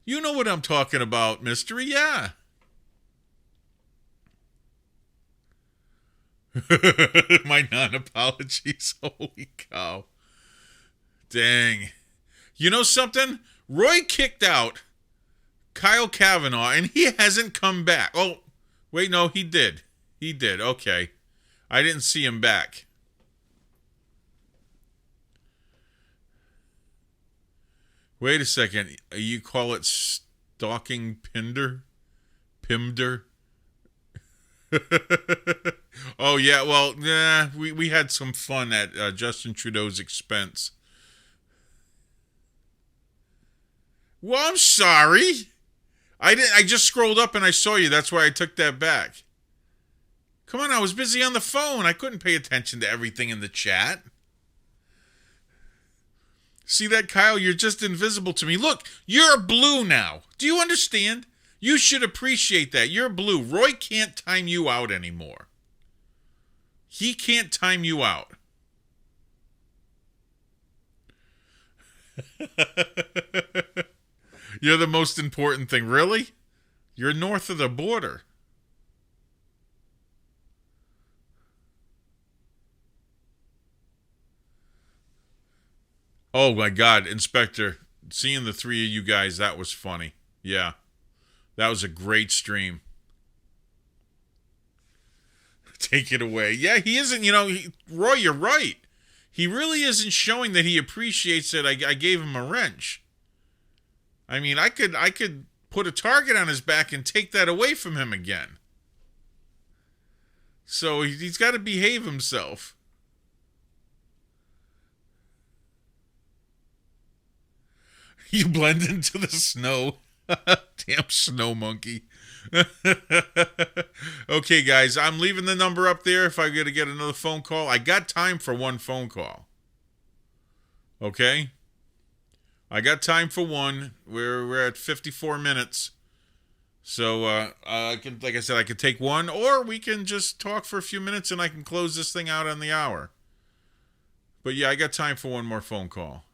You know what I'm talking about, mystery, yeah. My non-apologies, holy cow. Dang. You know something? Roy kicked out Kyle Kavanaugh, and he hasn't come back. Oh, wait, no, he did. He did, okay. I didn't see him back. Wait a second. You call it stalking Pinder? Pimder? Oh, yeah, well, we had some fun at Justin Trudeau's expense. Well, I'm sorry. I just scrolled up and I saw you. That's why I took that back. Come on, I was busy on the phone. I couldn't pay attention to everything in the chat. See that, Kyle? You're just invisible to me. Look, you're blue now. Do you understand? You should appreciate that. You're blue. Roy can't time you out anymore. He can't time you out. You're the most important thing. Really? You're north of the border. Oh my God, Inspector, seeing the three of you guys, that was funny. Yeah, that was a great stream. Take it away. Yeah, he isn't, Roy, you're right. He really isn't showing that he appreciates that I gave him a wrench. I mean, I could put a target on his back and take that away from him again. So he's got to behave himself. You blend into the snow. Damn snow monkey. Okay, guys, I'm leaving the number up there if I got to get another phone call. I got time for one phone call. Okay? I got time for one. We're at 54 minutes. So, I can, like I said, I could take one, or we can just talk for a few minutes and I can close this thing out on the hour. But yeah, I got time for one more phone call.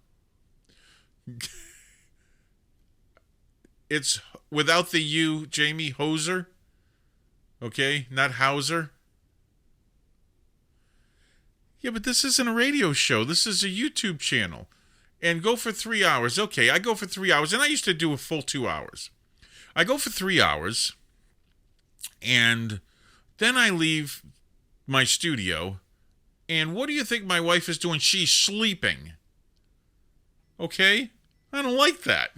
It's without the U, Jamie Hoser. Okay? Not Hauser. Yeah, but this isn't a radio show. This is a YouTube channel. And go for 3 hours. Okay, I go for 3 hours. And I used to do a full 2 hours. I go for 3 hours. And then I leave my studio. And what do you think my wife is doing? She's sleeping. Okay? I don't like that.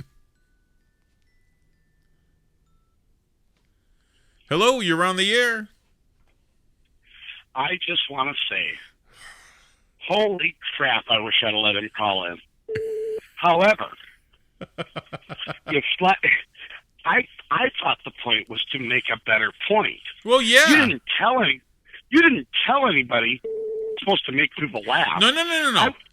Hello, you're on the air. I just want to say, holy crap, I wish I'd let him call in. However, I thought the point was to make a better point. Well, yeah. You didn't tell anybody you're supposed to make people laugh. No.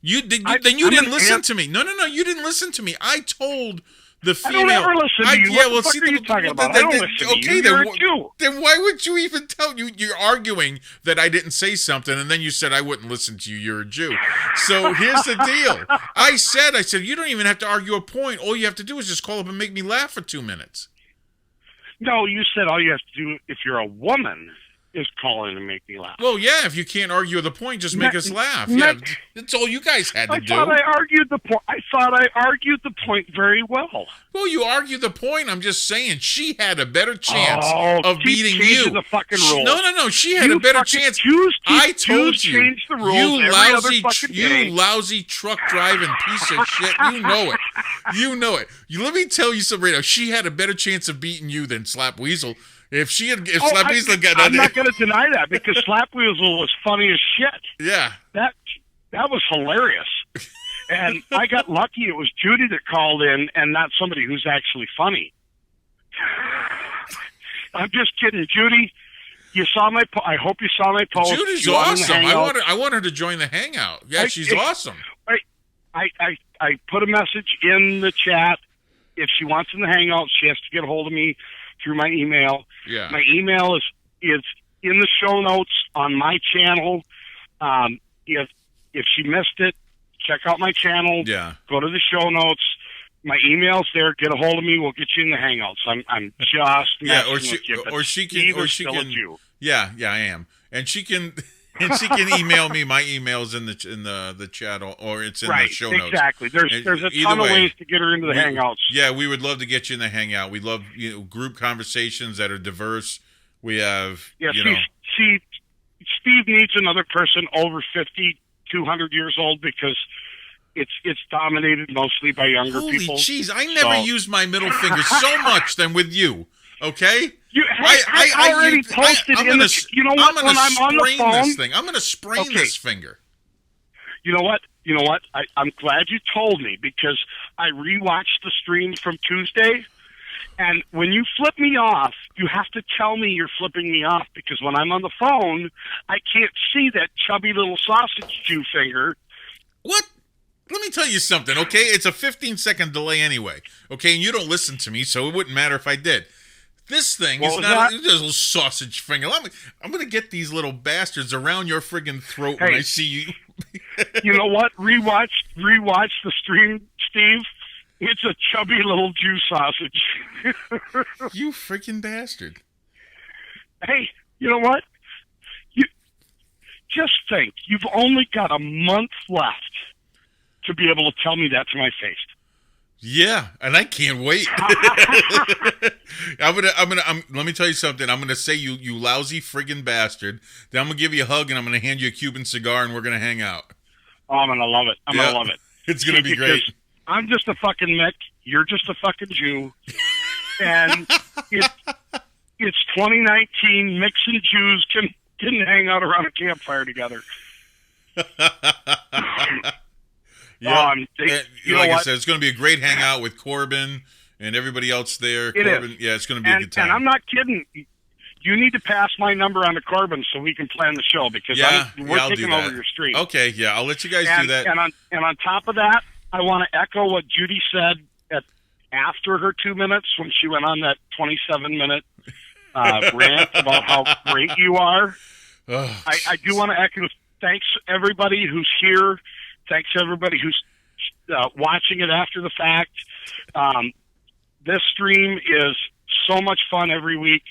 You didn't listen to me. No, you didn't listen to me. I told the female. I don't ever listen to you. What the fuck are you talking about? I don't listen to you. You're a Jew. Then why would you even tell you? You're arguing that I didn't say something, and then you said I wouldn't listen to you. You're a Jew. So here's the deal. I said, you don't even have to argue a point. All you have to do is just call up and make me laugh for 2 minutes. No, you said all you have to do if you're a woman is call in and make me laugh. Well, yeah, if you can't argue the point, just make us laugh. Yeah, that's all you guys had to do. I thought I argued the point very well. Well, you argued the point. I'm just saying she had a better chance of beating you. The fucking rules. No. She had a better chance. I told you. Change the rules You lousy truck driving piece of shit. You know it. Let me tell you something right now. She had a better chance of beating you than Slap Weasel. If Slap Weasel got I'm not going to deny that because Slap Weasel was funny as shit. Yeah. That was hilarious. And I got lucky. It was Judy that called in and not somebody who's actually funny. I'm just kidding. Judy, you saw my I hope you saw my post. Judy's awesome. I want her to join the hangout. Yeah, she's awesome. I put a message in the chat. If she wants in the hangout, she has to get a hold of me through my email. Yeah. My email is in the show notes on my channel. If she missed it, check out my channel. Yeah. Go to the show notes. My email's there. Get a hold of me. We'll get you in the hangouts. I'm just or she can. Yeah, I am, and she can email me. My email's in the chat, or it's in the show notes. Exactly. There's a ton of ways to get her into the hangouts. Yeah, we would love to get you in the hangout. We love group conversations that are diverse. We have Steve needs another person over 50, 200 years old because it's dominated mostly by younger people. Holy jeez, I never used my middle finger so much than with you. Okay? I already posted in the... You know what? When I'm on the phone... I'm going to sprain this finger. You know what? I'm glad you told me because I rewatched the stream from Tuesday, and when you flip me off, you have to tell me you're flipping me off because when I'm on the phone, I can't see that chubby little sausage Jew finger. What? Let me tell you something, okay? It's a 15-second delay anyway, okay? And you don't listen to me, so it wouldn't matter if I did. This thing is not a little sausage finger. I'm going to get these little bastards around your friggin' throat when I see you. You know what? Rewatch the stream, Steve. It's a chubby little Jew sausage. You freaking bastard. Hey, you know what? You just think. You've only got a month left to be able to tell me that to my face. Yeah, and I can't wait. Let me tell you something. I'm gonna say you lousy friggin' bastard. Then I'm gonna give you a hug and I'm gonna hand you a Cuban cigar and we're gonna hang out. Oh, I'm gonna love it. I'm gonna love it. It's gonna be great. I'm just a fucking Mick. You're just a fucking Jew. And it's 2019. Mix and Jews can hang out around a campfire together. Yeah, like I said, it's going to be a great hangout with Corbin and everybody else there. It's going to be a good time. And I'm not kidding. You need to pass my number on to Corbin so we can plan the show because we're taking over your stream. Okay, yeah, I'll let you guys do that. And on top of that, I want to echo what Judy said after her 2 minutes when she went on that 27-minute rant about how great you are. I do want to echo thanks everybody who's here. Thanks everybody who's watching it after the fact. This stream is so much fun every week.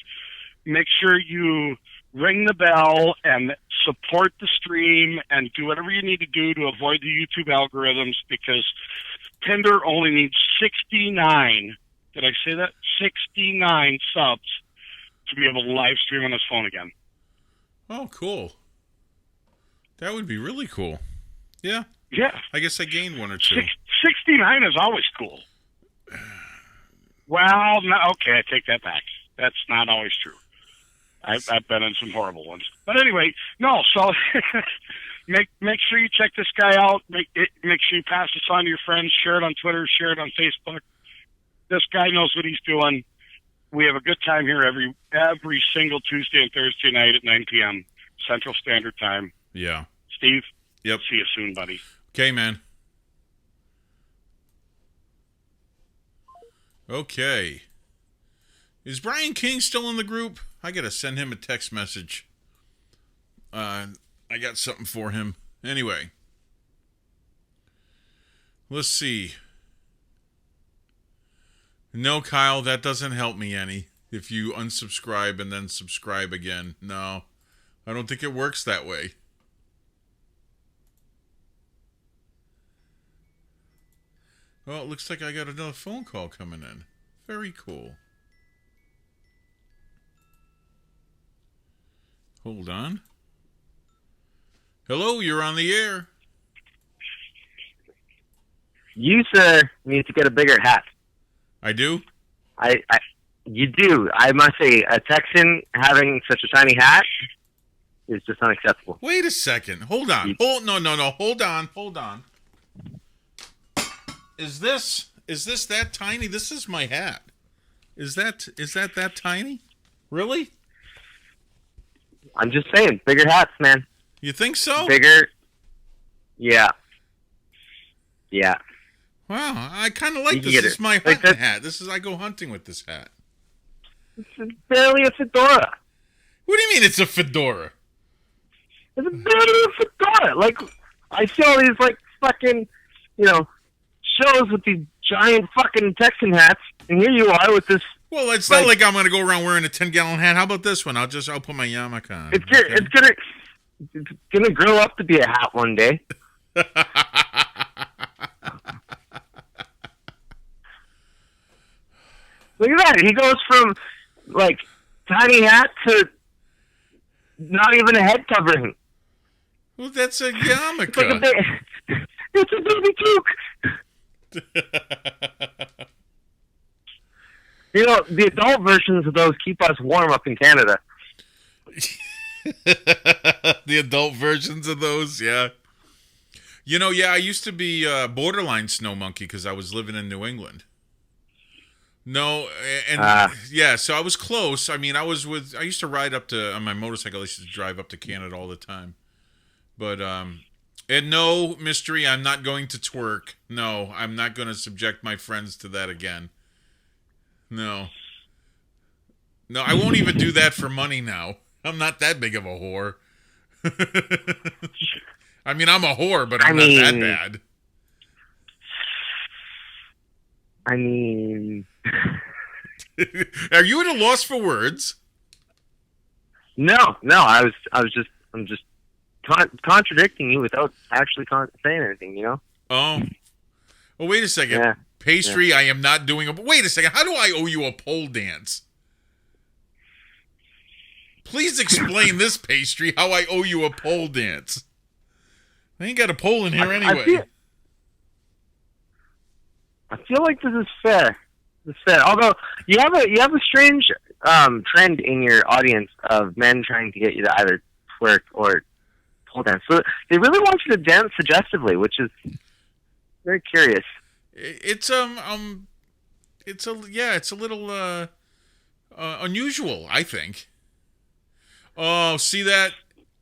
Make sure you ring the bell and support the stream and do whatever you need to do to avoid the YouTube algorithms because Pinder only needs 69. Did I say that? 69 subs to be able to live stream on his phone again. Oh, cool. That would be really cool. Yeah. Yeah. I guess I gained one or two. 69 is always cool. Well, no, okay, I take that back. That's not always true. I've been in some horrible ones. But anyway, no, so make sure you check this guy out. Make sure you pass this on to your friends. Share it on Twitter. Share it on Facebook. This guy knows what he's doing. We have a good time here every single Tuesday and Thursday night at 9 p.m. Central Standard Time. Yeah. Steve? Yep. See you soon, buddy. Okay, man. Okay. Is Brian King still in the group? I gotta send him a text message. I got something for him. Anyway. Let's see. No, Kyle, that doesn't help me any. If you unsubscribe and then subscribe again. No. I don't think it works that way. Well, it looks like I got another phone call coming in. Very cool. Hold on. Hello, you're on the air. You, sir, need to get a bigger hat. I do? You do. I must say, a Texan having such a tiny hat is just unacceptable. Wait a second. Hold on. No. Hold on. Is this that tiny? This is my hat. Is that tiny? Really? I'm just saying, bigger hats, man. You think so? Bigger. Yeah. Yeah. Wow, I kind of like this. This is my hunting hat. I go hunting with this hat. It's barely a fedora. What do you mean it's a fedora? It's barely a fedora. Like, I see all these, like, fucking, shows with these giant fucking Texan hats, and here you are with this. Well, it's not like I'm going to go around wearing a 10-gallon hat. How about this one? I'll put my yarmulke on. It's gonna grow up to be a hat one day. Look at that. He goes from, like, tiny hat to not even a head covering. Well, that's a yarmulke. It's a baby toque. The adult versions of those keep us warm up in Canada. The adult versions of those, yeah. I used to be borderline snow monkey because I was living in New England. No, so I was close. I mean, I used to ride up to, on my motorcycle, I used to drive up to Canada all the time. But, and no, Mystery, I'm not going to twerk. No, I'm not going to subject my friends to that again. No, I won't even do that for money now. I'm not that big of a whore. I mean, I'm a whore, but I'm not that bad. I mean... Are you at a loss for words? No, I'm just contradicting you without actually saying anything, Oh. Well, wait a second. Yeah. Pastry, yeah. I am not doing wait a second. How do I owe you a pole dance? Please explain this, Pastry, how I owe you a pole dance. I ain't got a pole in here anyway. I feel like this is fair. It's fair. Although you have a strange trend in your audience of men trying to get you to either twerk or pole dance. So they really want you to dance suggestively, which is very curious. It's a little unusual, I think. Oh, see that?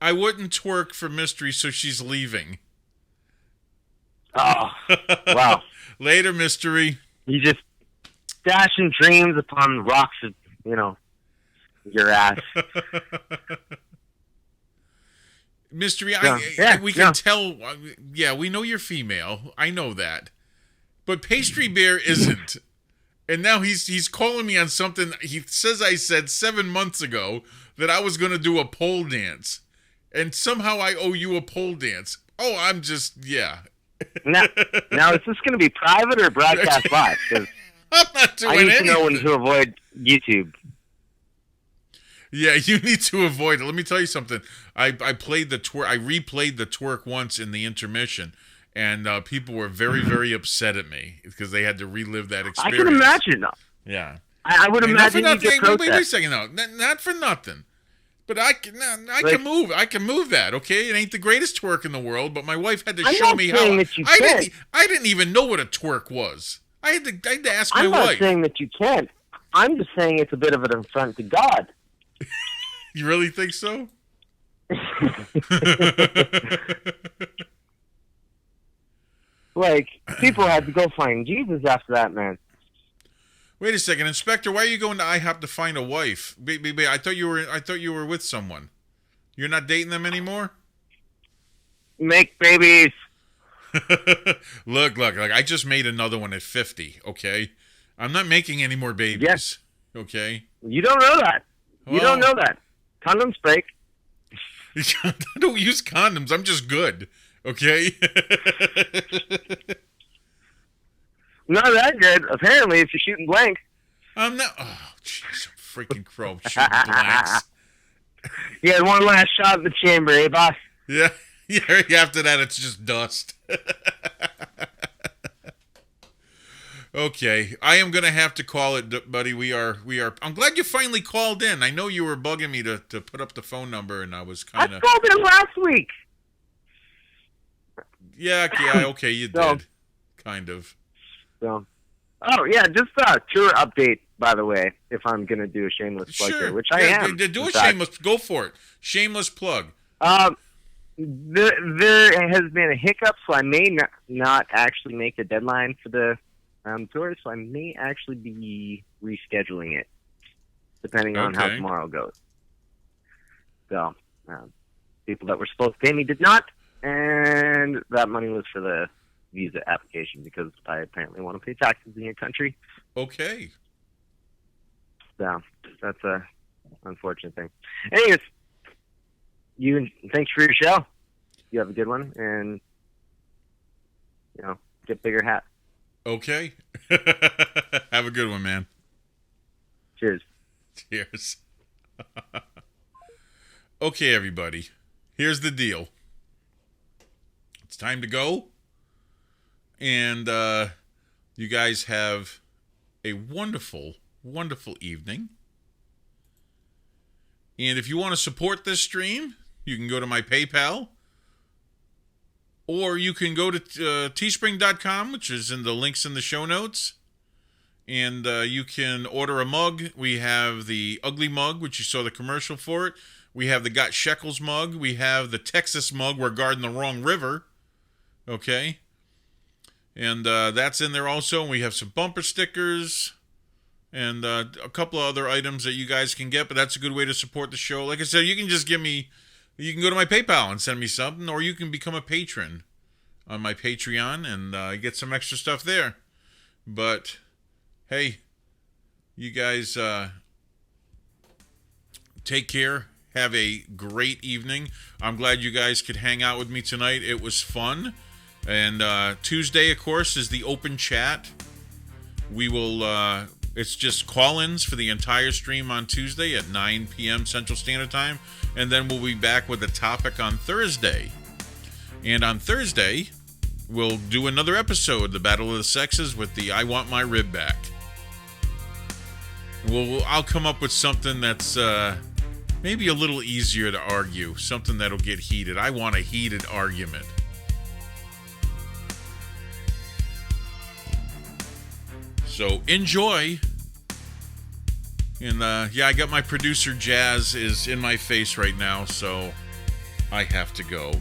I wouldn't twerk for Mystery, so she's leaving. Oh, wow. Later, Mystery. You just dashing dreams upon the rocks of, your ass. Mystery, we can tell. Yeah, we know you're female. I know that. But Pastry Bear isn't. And now he's calling me on something he says I said 7 months ago that I was going to do a pole dance. And somehow I owe you a pole dance. Oh, I'm just, yeah. Now is this going to be private or broadcast live? Because I'm not doing anything. I need to know when to avoid YouTube. Yeah, you need to avoid it. Let me tell you something. I replayed the twerk once in the intermission, and people were very, very upset at me because they had to relive that experience. I can imagine. Yeah. I would imagine you get protest. Wait a second, no. Not for nothing. But I can move. I can move that, okay? It ain't the greatest twerk in the world, but my wife had to show me how. I didn't even know what a twerk was. I had to ask my wife. I'm not saying that you can't. I'm just saying it's a bit of an affront to God. You really think so? Like, people had to go find Jesus after that, man. Wait a second, Inspector. Why are you going to IHOP to find a wife? Baby, I thought you were with someone. You're not dating them anymore? Make babies. Look. I just made another one at 50. Okay, I'm not making any more babies. Yes. Okay. You don't know that. You don't know that. Condoms break. I don't use condoms. I'm just good. Okay. Not that good. Apparently, if you're shooting blank. I'm not. Oh, jeez, freaking crow shooting blanks. You had one last shot in the chamber, eh, boss? Yeah. After that, it's just dust. Okay, I am gonna have to call it, buddy. We are. I'm glad you finally called in. I know you were bugging me to put up the phone number, and I was kind of. I called it last week. Yeah. Okay, you did. Kind of. So, oh yeah, just tour update, by the way, if I'm gonna do a shameless plug here, which I am. Do a shameless. Go for it. Shameless plug. There has been a hiccup, so I may not actually make the deadline for the tour, so I may actually be rescheduling it, depending on how tomorrow goes. So, people that were supposed to pay me did not, and that money was for the visa application because I apparently want to pay taxes in your country. Okay. So, that's a unfortunate thing. Anyways, thanks for your show. You have a good one, and get bigger hat. Okay. Have a good one, man. Cheers. Cheers. Okay, everybody. Here's the deal. It's time to go. And you guys have a wonderful, wonderful evening. And if you want to support this stream, you can go to my PayPal. Or you can go to teespring.com, which is in the links in the show notes. And you can order a mug. We have the Ugly Mug, which you saw the commercial for it. We have the Got Shekels mug. We have the Texas mug, We're Guarding the Wrong River. Okay. And that's in there also. And we have some bumper stickers and a couple of other items that you guys can get. But that's a good way to support the show. Like I said, you can just give me... You can go to my PayPal and send me something, or you can become a patron on my Patreon and get some extra stuff there. But, hey, you guys take care. Have a great evening. I'm glad you guys could hang out with me tonight. It was fun. And Tuesday, of course, is the open chat. We will... It's just call-ins for the entire stream on Tuesday at 9 p.m. Central Standard Time. And then we'll be back with a topic on Thursday. And on Thursday, we'll do another episode, The Battle of the Sexes, with the I Want My Rib Back. I'll come up with something that's maybe a little easier to argue. Something that'll get heated. I want a heated argument. So enjoy. And I got my producer Jazz is in my face right now, so I have to go.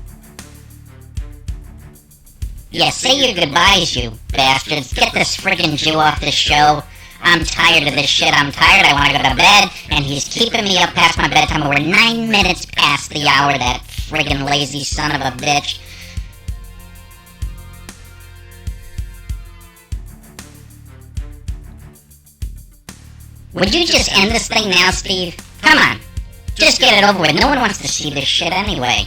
Yeah, say your goodbyes, you bastards. Get this friggin' Jew off the show. I'm tired of this shit. I'm tired. I want to go to bed, and he's keeping me up past my bedtime. We're 9 minutes past the hour, that friggin' lazy son of a bitch. Would you just end this thing now, Steve? Come on. Just get it over with. No one wants to see this shit anyway.